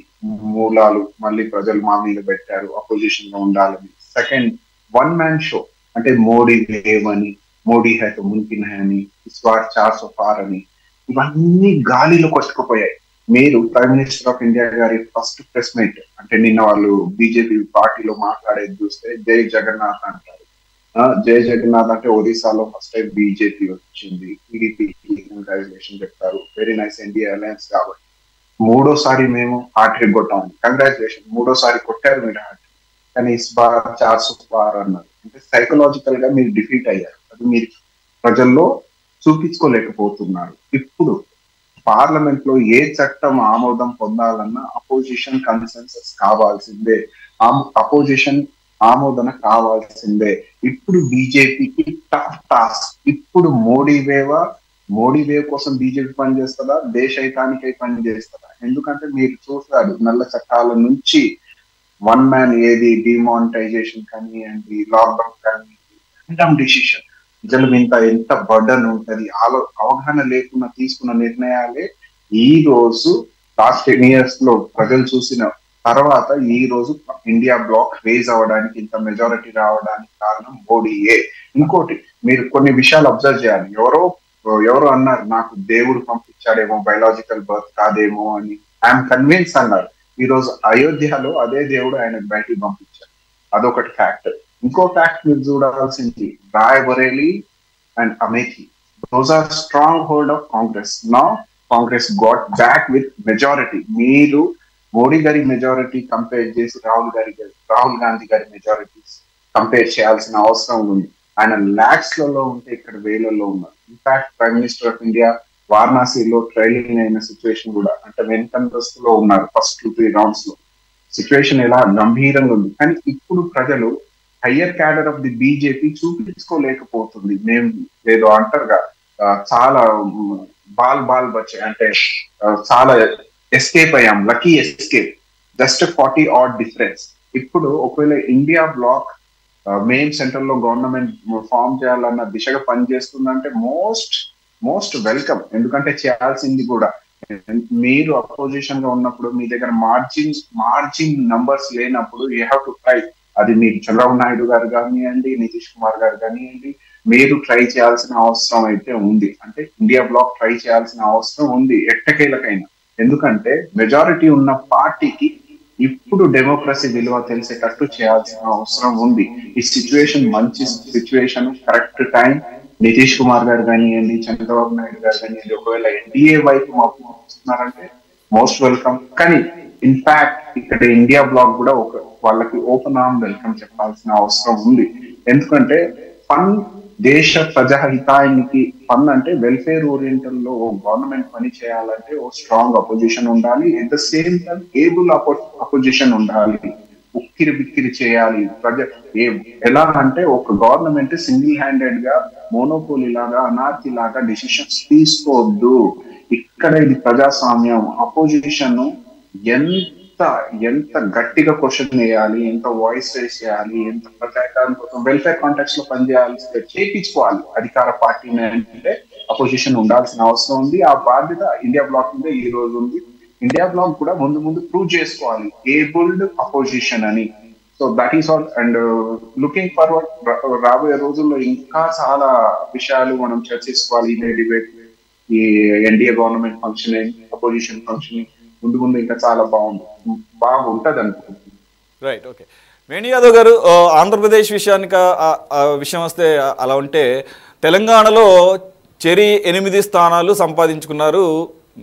మూలాలు మళ్ళీ ప్రజలు మా మీద పెట్టారు, అపోజిషన్ లో ఉండాలని. సెకండ్, వన్ మ్యాన్ షో అంటే మోడీ వేవ్ అని, మోడీ హై తో మున్కిన్ హై అని, ఇస్ బార్ 400 పార్ అని, ఇవన్నీ గాలిలో కొట్టుకుపోయాయి. మీరు ప్రైమ్ మినిస్టర్ ఆఫ్ ఇండియా గారి ఫస్ట్ ప్రెస్ మీట్ అంటే నిన్న వాళ్ళు బీజేపీ పార్టీలో మాట్లాడేది చూస్తే జై జగన్నాథ్ అంటారు. జై జగన్నాథ్ అంటే ఒరిస్సాలో ఫస్ట్ టైం బీజేపీ వచ్చింది, టీడీపీకి కంగ్రాచులేషన్ చెప్తారు, వెరీ నైస్ ఎన్డీఏ అలయన్స్ కాబట్టి. 3వ సారి మేము హార్ట్రిక్ కొట్టాము, కంగ్రాచులేషన్ 3వ సారి కొట్టారు మీరు హార్ట్రిక్. కానీ ఇస్ బార్ 400 పార్ అన్నారు. అంటే సైకలాజికల్ గా మీరు డిఫీట్ అయ్యారు, అది మీరు ప్రజల్లో చూపించుకోలేకపోతున్నారు. ఇప్పుడు పార్లమెంట్ లో ఏ చట్టం ఆమోదం పొందాలన్నా అపోజిషన్ కన్సెన్సస్ కావాల్సిందే, అపోజిషన్ ఆమోదన కావాల్సిందే. ఇప్పుడు బీజేపీకి టఫ్ టాస్క్. ఇప్పుడు మోడీ వేవ్ కోసం బీజేపీ పనిచేస్తుందా, దేశైతానికై పనిచేస్తుందా? ఎందుకంటే మీరు చూస్తారు నల్ల చట్టాల నుంచి వన్ మ్యాన్ ఏది, డిమానిటైజేషన్ కానివ్వండి, లాక్డౌన్ కానివ్వండి, ర్యాండమ్ డిసిషన్, ప్రజల మీద ఎంత బర్డన్ ఉంటది, అవగాహన లేకుండా తీసుకున్న నిర్ణయాలే ఈ రోజు లాస్ట్ 10 years లో ప్రజలు చూసిన తర్వాత ఈ రోజు ఇండియా బ్లాక్ రేజ్ అవ్వడానికి, ఇంత మెజారిటీ రావడానికి కారణం మోడీయే. ఇంకోటి మీరు కొన్ని విషయాలు అబ్జర్వ్ చేయాలి. ఎవరో అన్నారు నాకు దేవుడు పంపించాడేమో, బయలాజికల్ బర్త్ కాదేమో అని. ఐఎమ్ కన్విన్స్ అన్నారు. ఈ రోజు అయోధ్యలో అదే దేవుడు ఆయనకు బయటికి పంపించారు. అదొకటి ఫ్యాక్ట్. ఇంకో ఫ్యాక్ట్ మీరు చూడాల్సింది Raebareli and Amethi. Those are stronghold of Congress. Now Congress got back with majority. మీరు మోడీ గారి మెజారిటీ కంపేర్ చేసి రాహుల్ గాంధీ గారి మెజారిటీ కంపేర్ చేయాల్సిన అవసరం ఉంది. ఆయన లాక్స్ లలో ఉంటే ఇక్కడ వేలలో ఉన్నారు. In fact prime minister of India వారణాసిలో ట్రైలింగ్ అయిన సిచ్యువేషన్ కూడా, అంటే వెనుకంతస్తులో ఉన్నారు ఫస్ట్ 2-3 రౌండ్స్ లో. సిచ్యువేషన్ ఎలా గంభీరంగా ఉంది. కానీ ఇప్పుడు ప్రజలు higher cadre of the BJP చూపించుకోలేకపోతుంది. మేము ఏదో అంటారుగా చాలా బాల్ బచ్చే అంటే చాలా ఎస్కేప్ అయ్యాం, lucky escape, just 40 odd difference. ఇప్పుడు ఒకవేళ ఇండియా బ్లాక్ మెయిన్ సెంటర్ లో గవర్నమెంట్ ఫామ్ చేయాలన్న దిశగా పనిచేస్తుందంటే మోస్ట్ వెల్కమ్. ఎందుకంటే చేయాల్సింది కూడా, మీరు అపోజిషన్ గా ఉన్నప్పుడు మీ దగ్గర మార్జిన్ నంబర్స్ లేనప్పుడు యూ హ్యావ్ టు ట్రై. అది మీరు చంద్రబాబు నాయుడు గారు కానివ్వండి, నితీష్ కుమార్ గారు కానివ్వండి, మీరు ట్రై చేయాల్సిన అవసరం అయితే ఉంది. అంటే ఇండియా బ్లాక్ ట్రై చేయాల్సిన అవసరం ఉంది ఎట్టకేలకైనా. ఎందుకంటే మెజారిటీ ఉన్న పార్టీకి ఇప్పుడు డెమోక్రసీ విలువ తెలిసేటట్టు చేయాల్సిన అవసరం ఉంది. ఈ సిచ్యువేషన్ మంచి situation, correct time. Nitish Kumar గారు కానివ్వండి, చంద్రబాబు నాయుడు గారు కానివ్వండి, ఒకవేళ ఎన్డీఏ వైపు వస్తున్నారంటే మోస్ట్ వెల్కమ్. కానీ ఇన్ఫాక్ట్ ఇక్కడ ఇండియా బ్లాక్ కూడా వాళ్ళకి ఓపెన్ ఆర్మ్ వెల్కమ్ చెప్పాల్సిన అవసరం ఉంది. ఎందుకంటే ఫండ్ దేశ ప్రజాహితానికి ఫండ్ అంటే వెల్ఫేర్ ఓరియంటల్ లో గవర్నమెంట్ పని చేయాలంటే ఓ స్ట్రాంగ్ అపోజిషన్ ఉండాలి. At the same time able opposition ఉండాలి. ఉక్కిరి బిక్కిరి చేయాలి. ఎలా అంటే ఒక గవర్నమెంట్ సింగిల్ హ్యాండెడ్ గా మోనోపోలీ లాగా అనార్కీ లాగా డిసిషన్స్ తీసుకోవద్దు. ఇక్కడ ఇది ప్రజాస్వామ్యం. అపోజిషన్ ఎంత గట్టిగా క్వశ్చన్ వేయాలి, ఎంత వాయిస్ రైజ్ చేయాలి, ఎంత ప్రజాహితం కోసం వెల్ఫేర్ కాంటాక్ట్స్ లో పనిచేయాలి, చేయించుకోవాలి అధికార పార్టీని అంటే అపోజిషన్ ఉండాల్సిన అవసరం ఉంది. ఆ బాధ్యత ఇండియా బ్లాక్ మీద ఈ రోజు ఉంది. ఇండియా బ్లాక్ కూడా ముందు ప్రూవ్ చేసుకోవాలి ఏబుల్డ్ అపోజిషన్ అని. So that is all. And looking forward, రాబోయే రోజుల్లో ఇంకా చాలా విషయాలు మనం చర్చించుకోవాలి. ఇదే డిబేట్, ఈ NDA government functioning, opposition functioning ముందు ఇంకా చాలా బాగుంటది అనుకుంటున్నాను. Right, okay. వేణు యాదవ్ గారు, ఆంధ్రప్రదేశ్ విషయం వస్తే అలా ఉంటే తెలంగాణలో 8 స్థానాలు సంపాదించుకున్నారు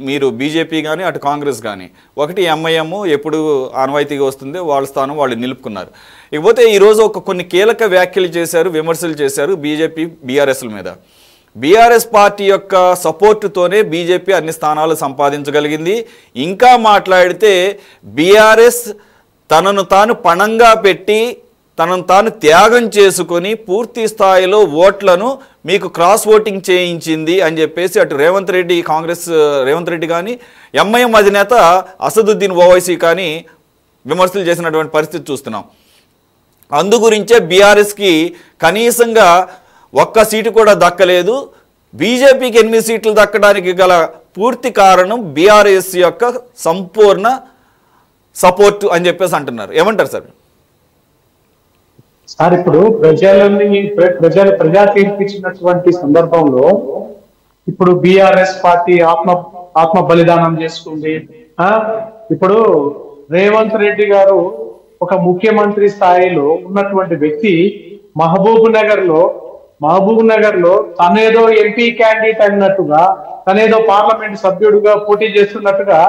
మీరు, బీజేపీ కానీ అటు కాంగ్రెస్ కానీ. ఒకటి ఎంఐఎం ఎప్పుడు ఆనవాయితీగా వస్తుంది, వాళ్ళ స్థానం వాళ్ళు నిలుపుకున్నారు. ఇకపోతే ఈరోజు కొన్ని కీలక వ్యాఖ్యలు చేశారు, విమర్శలు చేశారు బీజేపీ బీఆర్ఎస్ల మీద. బీఆర్ఎస్ పార్టీ యొక్క సపోర్టుతోనే బీజేపీ అన్ని స్థానాలు సంపాదించగలిగింది. ఇంకా మాట్లాడితే బీఆర్ఎస్ తనను తాను పణంగా పెట్టి తనను తాను త్యాగం చేసుకొని పూర్తి స్థాయిలో ఓట్లను మీకు క్రాస్ ఓటింగ్ చేయించింది అని చెప్పేసి అటు కాంగ్రెస్ రేవంత్ రెడ్డి కానీ, ఎంఐఎం అధినేత అసదుద్దీన్ ఓవైసీ కానీ విమర్శలు చేసినటువంటి పరిస్థితి చూస్తున్నాం. అందుగురించే బీఆర్ఎస్కి కనీసంగా 1 సీటు కూడా దక్కలేదు. బీజేపీకి 8 సీట్లు దక్కడానికి గల పూర్తి కారణం బీఆర్ఎస్ యొక్క సంపూర్ణ సపోర్టు అని చెప్పేసి అంటున్నారు. ఏమంటారు సార్? సార్, ఇప్పుడు ప్రజా తీర్పిచ్చినటువంటి సందర్భంలో ఇప్పుడు బీఆర్ఎస్ పార్టీ ఆత్మ బలిదానం చేసుకుంది. ఇప్పుడు రేవంత్ రెడ్డి గారు ఒక ముఖ్యమంత్రి స్థాయిలో ఉన్నటువంటి వ్యక్తి మహబూబ్ నగర్ లో తనేదో ఎంపీ క్యాండిడేట్ అన్నట్టుగా, తనేదో పార్లమెంట్ సభ్యుడిగా పోటీ చేస్తున్నట్టుగా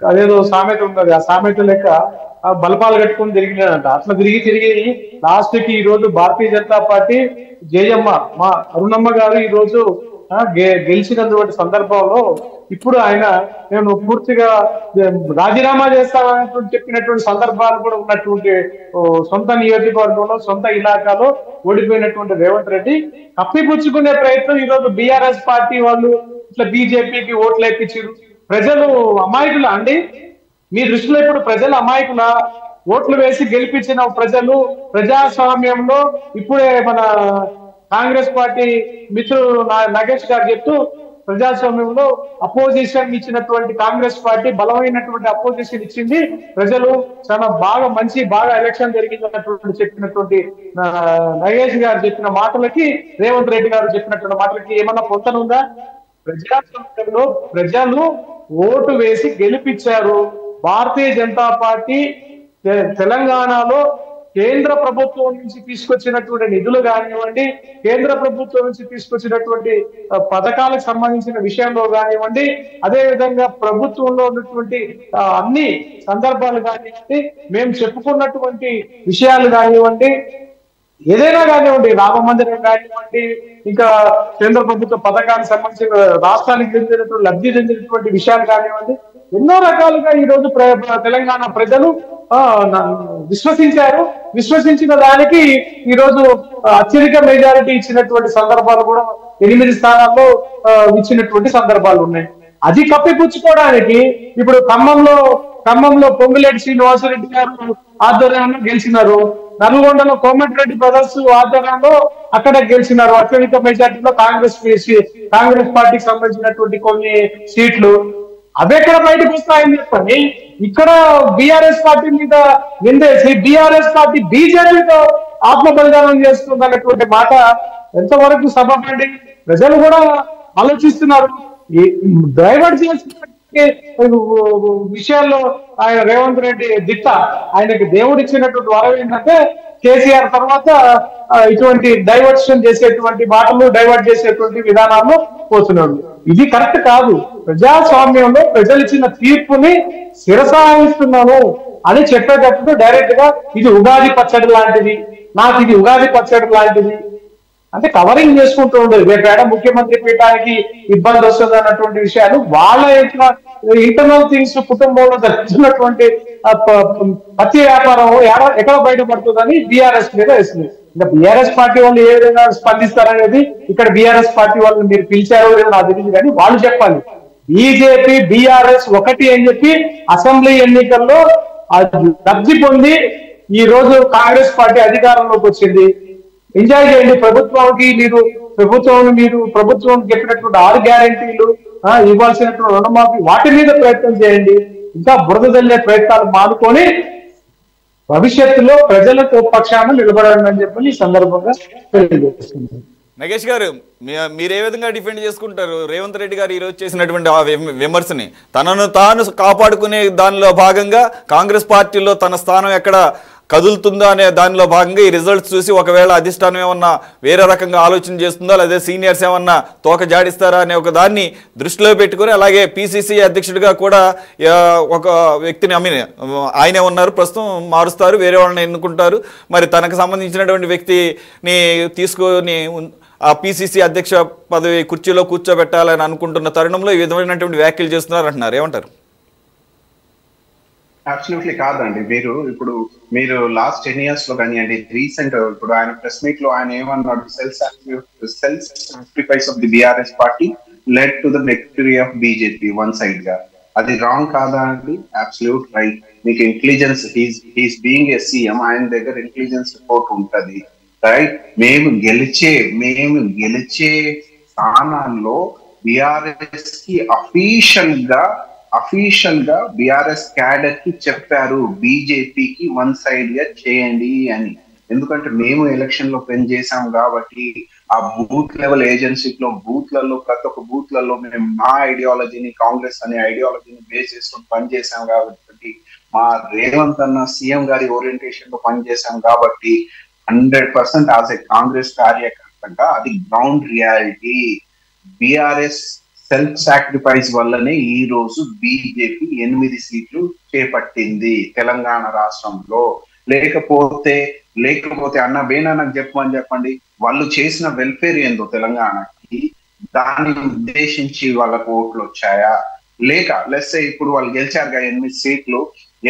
అదేదో సామెత ఉన్నది. ఆ సామెత లెక్క బలపాలు కట్టుకుని తిరిగినాడంట. అట్లా తిరిగి లాస్ట్ కి ఈ రోజు భారతీయ జనతా పార్టీ జయమ్మ, మా అరుణమ్మ గారు ఈ రోజు గెలిచినటువంటి సందర్భంలో ఇప్పుడు ఆయన నేను పూర్తిగా రాజీనామా చేస్తామని చెప్పినటువంటి సందర్భాలు కూడా ఉన్నటువంటి సొంత నియోజకవర్గంలో, సొంత ఇలాకాలో ఓడిపోయినటువంటి రేవంత్ రెడ్డి కప్పిపుచ్చుకునే ప్రయత్నం ఈ రోజు బీఆర్ఎస్ పార్టీ వాళ్ళు ఇట్లా బీజేపీకి ఓట్లు వేయించారు. ప్రజలు అమాయకులా అండి? మీ దృష్టిలో ఇప్పుడు ప్రజలు అమాయకులా? ఓట్లు వేసి గెలిపించిన ప్రజలు ప్రజాస్వామ్యంలో ఇప్పుడే మన కాంగ్రెస్ పార్టీ మిత్రుడు నగేష్ గారు చెప్తూ ప్రజాస్వామ్యంలో అపోజిషన్ ఇచ్చినటువంటి కాంగ్రెస్ పార్టీ బలమైనటువంటి అపోజిషన్ ఇచ్చింది. ప్రజలు చాలా బాగా ఎలక్షన్ జరిగిందన్నటువంటి చెప్పినటువంటి నగేష్ గారు చెప్పిన మాటలకి రేవంత్ రెడ్డి గారు చెప్పినటువంటి మాటలకి ఏమన్నా పొంతనుందా? ప్రజాస్వామ్యంలో ప్రజలు ఓటు వేసి గెలిపించారు. భారతీయ జనతా పార్టీ తెలంగాణలో కేంద్ర ప్రభుత్వం నుంచి తీసుకొచ్చినటువంటి నిధులు కానివ్వండి, కేంద్ర ప్రభుత్వం నుంచి తీసుకొచ్చినటువంటి పథకాలకు సంబంధించిన విషయంలో కానివ్వండి, అదే విధంగా ప్రభుత్వంలో ఉన్నటువంటి అన్ని సందర్భాలు కానివ్వండి, మేము చెప్పుకున్నటువంటి విషయాలు కానివ్వండి, ఏదైనా కానివ్వండి, రామ మందిరం కానివ్వండి, ఇంకా కేంద్ర ప్రభుత్వ పథకానికి సంబంధించిన రాష్ట్రానికి చెందినటువంటి లబ్ధి చెందినటువంటి విషయాలు కానివ్వండి, ఎన్నో రకాలుగా ఈ రోజు తెలంగాణ ప్రజలు విశ్వసించారు. విశ్వసించిన దానికి ఈ రోజు అత్యధిక మెజారిటీ ఇచ్చినటువంటి సందర్భాలు కూడా 8 స్థానాల్లో ఇచ్చినటువంటి సందర్భాలు ఉన్నాయి. అది కప్పిపుచ్చుకోవడానికి ఇప్పుడు ఖమ్మంలో పొంగులేటి శ్రీనివాసరెడ్డి గారు ఆధ్వర్యంలో గెలిచినారు. నల్గొండలో కోమటిరెడ్డి బ్రదర్స్ ఆధ్వర్యంలో అక్కడ గెలిచినారు. అత్యధిక మెజార్టీలో కాంగ్రెస్ పార్టీకి సంబంధించినటువంటి కొన్ని సీట్లు అవి ఎక్కడ బయటకు వస్తాయని చెప్పండి. ఇక్కడ బీఆర్ఎస్ పార్టీ మీద నిందేసి బీఆర్ఎస్ పార్టీ బీజేపీతో ఆత్మ బలిదానం చేస్తుంది అన్నటువంటి మాట ఎంతవరకు సభపడి ప్రజలు కూడా ఆలోచిస్తున్నారు. డైవర్ట్ చేసిన విషయాల్లో ఆయన రేవంత్ రెడ్డి దిట్ట. ఆయనకి దేవుడు ఇచ్చినటువంటి వరం ఏంటంటే కేసీఆర్ తర్వాత ఇటువంటి డైవర్షన్ చేసేటువంటి మాటలు, డైవర్ట్ చేసేటువంటి విధానాల్లో పోతున్నాడు. ఇది కరెక్ట్ కాదు. ప్రజాస్వామ్యంలో ప్రజలు ఇచ్చిన తీర్పుని శిరసాయిస్తున్నాను అని చెప్పేటప్పుడు డైరెక్ట్ గా ఇది ఉగాది పచ్చడి లాంటిది, నాకు ఇది ఉగాది పచ్చడి లాంటిది అంటే కవరింగ్ చేసుకుంటూ ఉండదు. రేపేడ ముఖ్యమంత్రి పీఠానికి ఇబ్బంది వస్తుంది అన్నటువంటి విషయాలు వాళ్ళ ఇంటర్నల్ థింగ్స్ కుటుంబంలో జరుగుతున్నటువంటి పత్తి వ్యాపారం ఎక్కడ బయటపడుతుందని బీఆర్ఎస్ మీద వేస్తుంది. ఇంకా బీఆర్ఎస్ పార్టీ వాళ్ళు ఏ విధంగా స్పందిస్తారనేది ఇక్కడ బీఆర్ఎస్ పార్టీ వాళ్ళని మీరు పిలిచారో లేదో నాకు తెలియదు, కానీ వాళ్ళు చెప్పాలి. బీజేపీ బీఆర్ఎస్ ఒకటి అని చెప్పి అసెంబ్లీ ఎన్నికల్లో లబ్ధి పొంది ఈ రోజు కాంగ్రెస్ పార్టీ అధికారంలోకి వచ్చింది. ఎంజాయ్ చేయండి. ప్రభుత్వం చెప్పినటువంటి 6 గ్యారెంటీలు, ఇవ్వాల్సినటువంటి రుణమాఫీ, వాటి మీద ప్రయత్నం చేయండి. ఇంకా బురద జల్లే ప్రయత్నాలు మానుకొని భవిష్యత్తులో ప్రజలకు పక్షాన నిలబడాలని అని చెప్పి ఈ సందర్భంగా తెలియజేస్తుంది. నగేష్ గారు, మీరు ఏ విధంగా డిఫెండ్ చేసుకుంటారు రేవంత్ రెడ్డి గారు ఈరోజు చేసినటువంటి ఆ విమర్శని? తనను తాను కాపాడుకునే దానిలో భాగంగా కాంగ్రెస్ పార్టీలో తన స్థానం ఎక్కడ కదులుతుందా అనే దానిలో భాగంగా ఈ రిజల్ట్స్ చూసి ఒకవేళ అధిష్టానం ఏమన్నా వేరే రకంగా ఆలోచన చేస్తుందా, లేదా సీనియర్స్ ఏమన్నా తోక జాడిస్తారా అనే ఒక దాన్ని దృష్టిలో పెట్టుకుని, అలాగే పిసిసి అధ్యక్షుడిగా కూడా ఒక వ్యక్తిని ఆయనే ఉన్నారు, ప్రస్తుతం మారుస్తారు, వేరే వాళ్ళని ఎన్నుకుంటారు. మరి తనకు సంబంధించినటువంటి వ్యక్తిని తీసుకొని ఆ పిసిసి అధ్యక్ష పదవి కుర్చీలో కూర్చోబెట్టాలని అనుకుంటున్న తరుణంలో ఈ విధమైనటువంటి వ్యాఖ్యలు చేస్తున్నారు అంటున్నారు. ఏమంటారు? అబ్సల్యూట్లీ కాదండి. మీరు లాస్ట్ 10 years లో కానివ్వండి, రీసెంట్ ఇప్పుడు ఆయన ప్రెస్ మీట్ లో ఆయన ఏమన్నాడు, self sacrifice of the BRS party led to the victory of BJP one side గా. అది రాంగ్ కాదా అండి? Absolute right. మీకు intelligence, he's being a CM, ఆయన దగ్గర ఇంటెలిజెన్స్ రిపోర్ట్ ఉంటది, రైట్? మేము గెలిచే స్థానాల్లో బీఆర్ఎస్ కి అఫీషియల్ గా బీఆర్ఎస్ క్యాడర్ కి చెప్పారు బీజేపీకి వన్ సైడ్ గా చేయండి అని. ఎందుకంటే మేము ఎలక్షన్ లో పని చేసాం కాబట్టి ఆ బూత్ లెవెల్ ఏజెన్సీలో బూత్లలో ప్రతి ఒక్క బూత్లలో మేము మా ఐడియాలజీని, కాంగ్రెస్ అనే ఐడియాలజీని బేస్ చేసుకుని పనిచేసాం కాబట్టి, మా రేవంత్ అన్న సీఎం గారి ఓరియంటేషన్ లో పనిచేసాం కాబట్టి 100% యాజ్ ఏ కాంగ్రెస్ కార్యకర్తగా అది ground reality. BRS self sacrifice వల్లనే ఈ రోజు బీజేపీ 8 సీట్లు చేపట్టింది తెలంగాణ రాష్ట్రంలో. లేకపోతే అన్న బేనా నాకు చెప్పండి, వాళ్ళు చేసిన వెల్ఫేర్ ఏందో తెలంగాణకి, దాన్ని ఉద్దేశించి వాళ్ళకు ఓట్లు వచ్చాయా? లేక లెట్స్ సే ఇప్పుడు వాళ్ళు గెలిచారుగా 8 సీట్లు,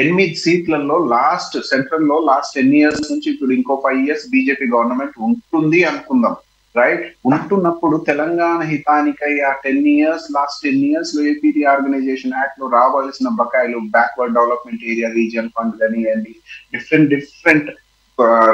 8 సీట్లలో సెంట్రల్ లో లాస్ట్ 10 years నుంచి ఇప్పుడు ఇంకో 5 years బీజేపీ గవర్నమెంట్ ఉంటుంది అనుకుందాం, రైట్? ఉంటున్నప్పుడు తెలంగాణ హితానికై ఆ లాస్ట్ 10 years లో ఏపీటీ ఆర్గనైజేషన్ యాక్ట్ లో రావాల్సిన బకాయిలు, backward development area region fund కానివ్వండి, డిఫరెంట్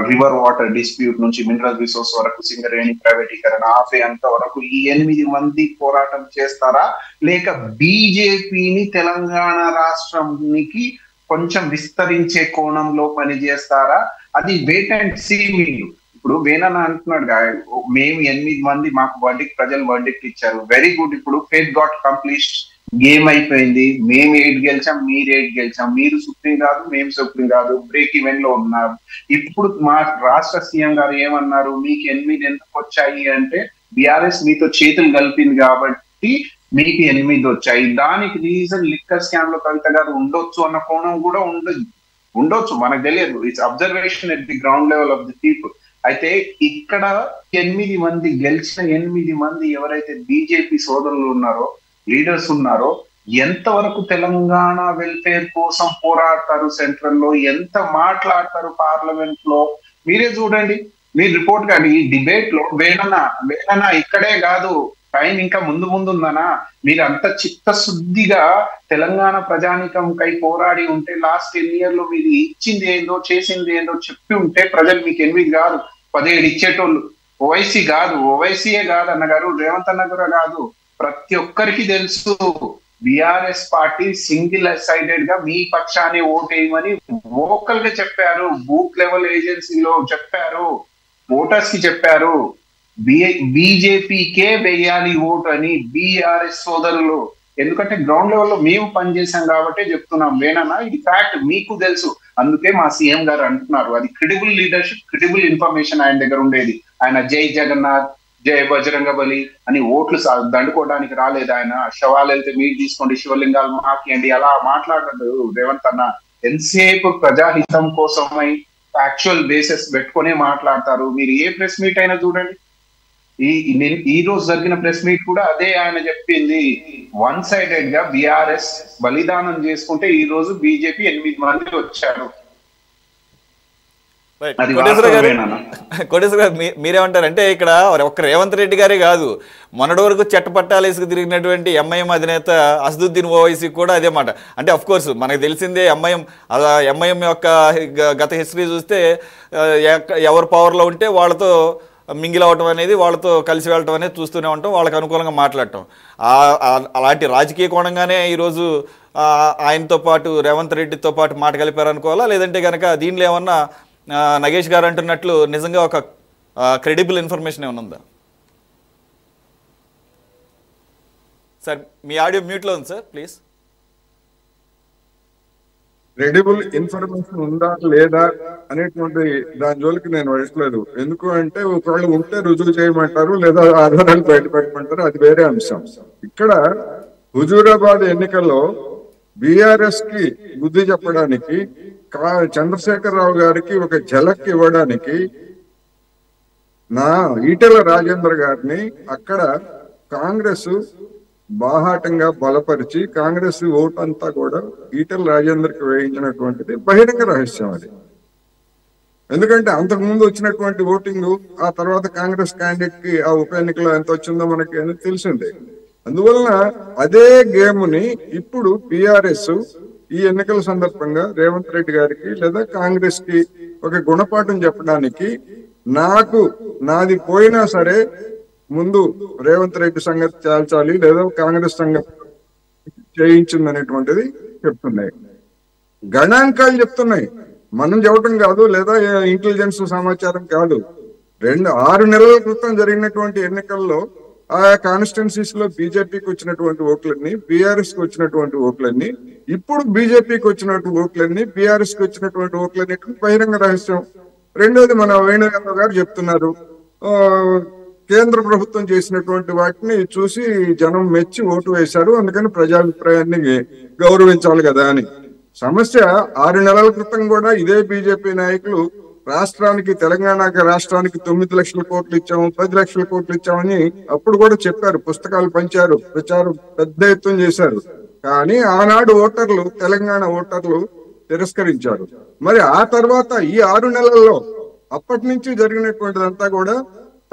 రివర్ వాటర్ డిస్ప్యూట్ నుంచి మినరల్ రిసోర్స్ వరకు, సింగరేణి ప్రైవేటీకరణ, ఆఫే అంత వరకు ఈ 8 మంది పోరాటం చేస్తారా? లేక బీజేపీని తెలంగాణ రాష్ట్రానికి కొంచెం విస్తరించే కోణంలో పనిచేస్తారా? అది వెయిట్ అండ్ సీ. ఇప్పుడు వేణన్న అంటున్నాడు, మేము 8 మంది, మాకు ప్రజలు వర్డిక్ట్ ఇచ్చారు, వెరీ గుడ్. ఇప్పుడు ఫేట్ గాట్ కంప్లీట్, గేమ్ అయిపోయింది. మేము 8 గెలిచాం, మీరు 8 గెలిచాం, మీరు సుప్రీం కాదు, మేము సుప్రీం కాదు, బ్రేక్ ఈవెన్ లో ఉన్నారు. ఇప్పుడు మా రాష్ట్ర సీఎం గారు ఏమన్నారు, మీకు 8 ఎందుకు వచ్చాయి అంటే బీఆర్ఎస్ మీతో చేతులు కలిపింది కాబట్టి మీకు 8 వచ్చాయి. దానికి రీజన్ లిక్కర్ స్కామ్ లో కవిత గారు ఉండొచ్చు అన్న కోణం కూడా ఉండొచ్చు, మనకు తెలియదు. It's observation at the ground level of the people. అయితే ఇక్కడ 8 మంది గెలిచిన 8 మంది ఎవరైతే బీజేపీ సోదరులు ఉన్నారో, లీడర్స్ ఉన్నారో, ఎంతవరకు తెలంగాణ వెల్ఫేర్ కోసం పోరాడతారు, సెంట్రల్ లో ఎంత మాట్లాడతారు, పార్లమెంట్ లో మీరే చూడండి. మీరు రిపోర్ట్ కానీ ఈ డిబేట్ లో వేణనా ఇక్కడే కాదు, టైం ఇంకా ముందు ఉందనా, మీరు అంత చిత్తశుద్ధిగా తెలంగాణ ప్రజానికంకై పోరాడి ఉంటే లాస్ట్ 10 years లో మీరు ఇచ్చింది ఏందో చేసింది ఏందో చెప్పి ఉంటే ప్రజలు మీకు 8 కాదు 17 ఇచ్చేటోళ్ళు. ఓవైసీ కాదు, ఓవైసీయే కాదు అన్నగారు, రేవంత్ అన్న కూడా కాదు, ప్రతి ఒక్కరికి తెలుసు బీఆర్ఎస్ పార్టీ సింగిల్ సైడెడ్ గా మీ పక్షాన్ని ఓటేయమని వోకల్ గా చెప్పారు, బూత్ లెవెల్ ఏజెన్సీలో చెప్పారు, ఓటర్స్ కి చెప్పారు. బీజేపీకే వేయాలి ఓటు అని బీఆర్ఎస్ సోదరులు. ఎందుకంటే గ్రౌండ్ లెవెల్లో మేము పనిచేసాం కాబట్టి చెప్తున్నాం. వేణనా ఇది ఫ్యాక్ట్, మీకు తెలుసు. అందుకే మా సీఎం గారు అంటున్నారు అది క్రెడిబుల్ లీడర్షిప్, క్రెడిబుల్ ఇన్ఫర్మేషన్ ఆయన దగ్గర ఉండేది. ఆయన జై జగన్నాథ్, జై బజరంగ బలి అని ఓట్లు దండుకోవడానికి రాలేదు. ఆయన శవాలు వెళ్తే మీరు తీసుకోండి, శివలింగాలు మాకియండి అలా మాట్లాడదు రేవంత్ అన్న. ఎంతసేపు ప్రజాహితం కోసమై యాక్చువల్ బేసిస్ పెట్టుకునే మాట్లాడతారు. మీరు ఏ ప్రెస్ మీట్ అయినా చూడండి, ఈ రోజు జరిగిన ప్రెస్ మీట్ కూడా అదే ఆయన చెప్పింది. 1 sided గా బీఆర్ఎస్ బలిదానం చేసుకుంటే ఈ రోజు బీజేపీ 8 మంది వచ్చారు. కోటేశ్వర గారు మీరేమంటారంటే ఇక్కడ ఒక్క రేవంత్ రెడ్డి గారే కాదు, మొన్నటి వరకు చట్టపట్టాలేసుకు తిరిగినటువంటి ఎంఐఎం అధినేత అసదుద్దీన్ ఓవైసీ కూడా అదే మాట. అంటే అఫ్ కోర్స్ మనకు తెలిసిందే ఎంఐఎం యొక్క గత హిస్టరీ చూస్తే ఎవరు పవర్లో ఉంటే వాళ్ళతో మింగిల్ అవ్వటం అనేది, వాళ్ళతో కలిసి వెళ్ళటం అనేది చూస్తూనే ఉంటాం, వాళ్ళకి అనుకూలంగా మాట్లాడటం. అలాంటి రాజకీయ కోణంగానే ఈరోజు ఆయనతో పాటు రేవంత్ రెడ్డితో పాటు మాట కలిపారనుకోవాలా, లేదంటే కనుక దీనిలో ఏమన్నా నగేష్ గారు అంటున్నట్లు నిజంగా ఒక క్రెడిబుల్ ఇన్ఫర్మేషన్ ఏమైనా ఉందా? సార్ మీ ఆడియో మ్యూట్లో ఉంది సార్, ప్లీజ్. క్రెడిబుల్ ఇన్ఫర్మేషన్ ఉందా లేదా అనేటువంటి దాని జోలికి నేను వెళ్ళట్లేదు. ఎందుకు అంటే ఒకళ్ళు ఉంటే రుజువు చేయమంటారు, లేదా ఆధారాలు బయట పెట్టమంటారు, అది వేరే అంశం. ఇక్కడ హుజూరాబాద్ ఎన్నికల్లో బీఆర్ఎస్ కి బుద్ధి చెప్పడానికి, చంద్రశేఖరరావు గారికి ఒక ఝలక్ ఇవ్వడానికి ఈటెల రాజేందర్ గారిని అక్కడ కాంగ్రెస్ బాహాటంగా బలపరిచి కాంగ్రెస్ ఓటు అంతా కూడా ఈటెల రాజేందర్కి వేయించినటువంటిది బహిరంగ రహస్యం అది. ఎందుకంటే అంతకు ముందు వచ్చినటువంటి ఓటింగ్, ఆ తర్వాత కాంగ్రెస్ క్యాండిడేట్ కి ఆ ఉప ఎన్నికలో ఎంత వచ్చిందో మనకి తెలిసిందే. అందువలన అదే గేమ్ ని ఇప్పుడు బీఆర్ఎస్ ఈ ఎన్నికల సందర్భంగా రేవంత్ రెడ్డి గారికి లేదా కాంగ్రెస్ కి ఒక గుణపాఠం చెప్పడానికి, నాది పోయినా సరే ముందు రేవంత్ రెడ్డి సంగతి తేల్చాలి, లేదా కాంగ్రెస్ సంగతి చేయించింది అనేటువంటిది చెప్తున్నాయి. గణాంకాలు చెప్తున్నాయి, మనం చెప్పటం కాదు, లేదా ఇంటెలిజెన్స్ సమాచారం కాదు. 6 నెలల క్రితం జరిగినటువంటి ఎన్నికల్లో ఆయా కాన్స్టిట్యున్సీస్ లో బీజేపీకి వచ్చినటువంటి ఓట్లన్నీ, బీఆర్ఎస్ కి వచ్చినటువంటి ఓట్లన్నీ, ఇప్పుడు బీజేపీకి వచ్చినటువంటి ఓట్లన్నీ, బీఆర్ఎస్ కి వచ్చినటువంటి ఓట్లన్నీ బహిరంగ రహస్యం. రెండోది మన వేణుగోపాల్ గారు చెప్తున్నారు, కేంద్ర ప్రభుత్వం చేసినటువంటి వాటిని చూసి జనం మెచ్చి ఓటు వేశారు, అందుకని ప్రజాభిప్రాయాన్ని గౌరవించాలి కదా అని. సమస్య 6 నెలల క్రితం కూడా ఇదే బీజేపీ నాయకులు రాష్ట్రానికి, తెలంగాణ రాష్ట్రానికి 9 లక్షల కోట్లు ఇచ్చాము, 10 లక్షల కోట్లు ఇచ్చామని అప్పుడు కూడా చెప్పారు, పుస్తకాలు పంచారు, ప్రచారం పెద్ద ఎత్తున చేశారు. కానీ ఆనాడు ఓటర్లు, తెలంగాణ ఓటర్లు తిరస్కరించారు. మరి ఆ తర్వాత ఈ 6 నెలల్లో అప్పటి నుంచి జరిగినటువంటిదంతా కూడా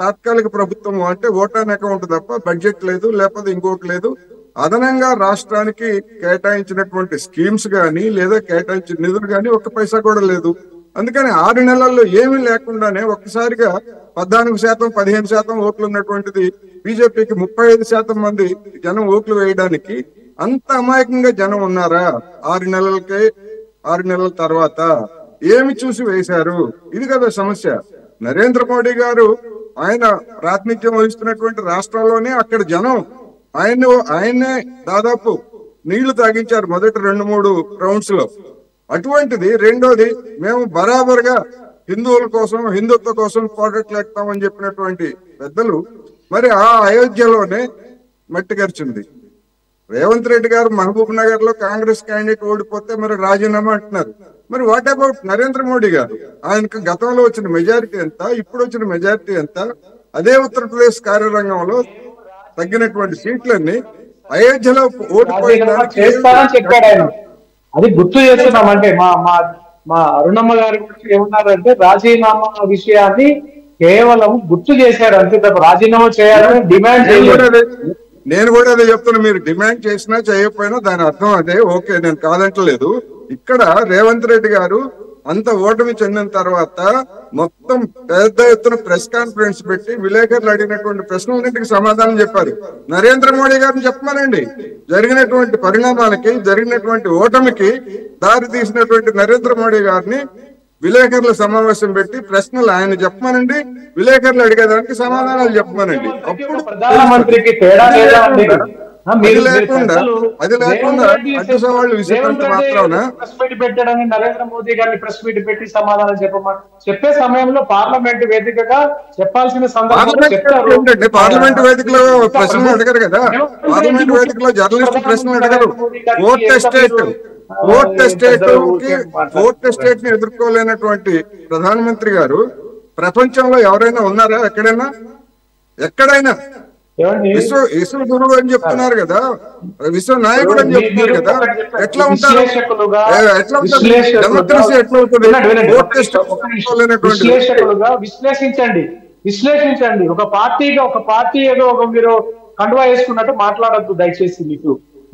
తాత్కాలిక ప్రభుత్వం, అంటే ఓటాన్ అకౌంట్ తప్ప బడ్జెట్ లేదు, లేకపోతే ఇంకోటి లేదు. అదనంగా రాష్ట్రానికి కేటాయించినటువంటి స్కీమ్స్ కానీ లేదా కేటాయించిన నిధులు కానీ 1 పైసా కూడా లేదు. అందుకని 6 నెలల్లో ఏమీ లేకుండానే ఒక్కసారిగా 14%, 15% ఓట్లు ఉన్నటువంటిది బీజేపీకి 35% మంది జనం ఓట్లు వేయడానికి అంత అమాయకంగా జనం ఉన్నారా? 6 నెలలకే, 6 నెలల తర్వాత ఏమి చూసి వేశారు? ఇది కదా సమస్య. నరేంద్ర మోడీ గారు ఆయన ప్రాతినిధ్యం వహిస్తున్నటువంటి రాష్ట్రాల్లోనే అక్కడ జనం ఆయన్నే దాదాపు నీళ్లు తాగించారు మొదటి 2-3 రౌండ్స్ లో. అటువంటిది రెండోది మేము బరాబర్గా హిందువుల కోసం హిందుత్వ కోసం పోరాటలేస్తామని చెప్పినటువంటి పెద్దలు మరి ఆ అయోధ్యలోనే మట్టి గరిచింది. రేవంత్ రెడ్డి గారు మహబూబ్ నగర్ లో కాంగ్రెస్ క్యాండిడేట్ ఓడిపోతే మరి రాజీనామా అంటున్నారు. మరి వాట్ అబౌట్ నరేంద్ర మోడీ గారు? ఆయనకు గతంలో వచ్చిన మెజారిటీ ఎంత, ఇప్పుడు వచ్చిన మెజారిటీ ఎంత? అదే ఉత్తరప్రదేశ్ కార్యరంగంలో తగ్గినటువంటి సీట్లన్నీ అయోధ్యలో ఓడిపోయిందని చెప్పాడు ఆయన. అది గుర్తు చేస్తున్నాం. అంటే మా అరుణమ్మ గారి గురించి ఏమన్నారంటే రాజీనామా విషయాన్ని కేవలం గుర్తు చేశారు అంతే తప్ప రాజీనామా చేయాలని డిమాండ్ చేయలేదు. నేను కూడా అదే చెప్తున్నా. మీరు డిమాండ్ చేసినా చేయకపోయినా దాని అర్థం అదే. ఓకే, నేను కాదంటలేదు. ఇక్కడ రేవంత్ రెడ్డి గారు అంత ఓటమి చెందిన తర్వాత మొత్తం పెద్ద ఎత్తున ప్రెస్ కాన్ఫరెన్స్ పెట్టి విలేకరులు అడిగినటువంటి ప్రశ్నలన్నింటికి సమాధానం చెప్పారు. నరేంద్ర మోడీ గారిని చెప్పమనండి. జరిగినటువంటి పరిణామాలకి జరిగినటువంటి ఓటమికి దారి తీసినటువంటి నరేంద్ర మోడీ గారిని విలేకరుల సమావేశం పెట్టి ప్రశ్నలు ఆయన చెప్పమనండి, విలేకరులు అడిగేదానికి సమాధానాలు చెప్పమనండి. అప్పుడు ప్రధానమంత్రికి తేడా లేదా? అది లేకుండా అడ్డు సవాళ్ళు విసిరినంత మాత్రాన ప్రెస్ మీట్ పెట్టాడని నరేంద్ర మోదీ గారిని ప్రెస్ మీట్ పెట్టి సమాధానం చెప్పే సమయంలో పార్లమెంట్ వేదికగా చెప్పాల్సిన సందర్భంలో పార్లమెంట్ వేదికలో ప్రశ్నలు అడగరు కదా. పార్లమెంట్ వేదికలో జర్నలిస్ట్ ప్రశ్నలు అడగరు. ఫోర్త్ ఎస్టేట్ ని ఎదుర్కోలేనటువంటి ప్రధానమంత్రి గారు ప్రపంచంలో ఎవరైనా ఉన్నారా? ఎక్కడైనా విశ్వ గురువు అని చెప్తున్నారు కదా, విశ్వ నాయకుడు అని చెప్తున్నారు కదా. ఎట్లా ఉంటారు? డెమోక్రసీ ఎట్లా అవుతుంది? విశ్లేషించండి. ఒక పార్టీ ఏదో మీరు కండువా వేసుకున్నట్టు మాట్లాడద్దు దయచేసి.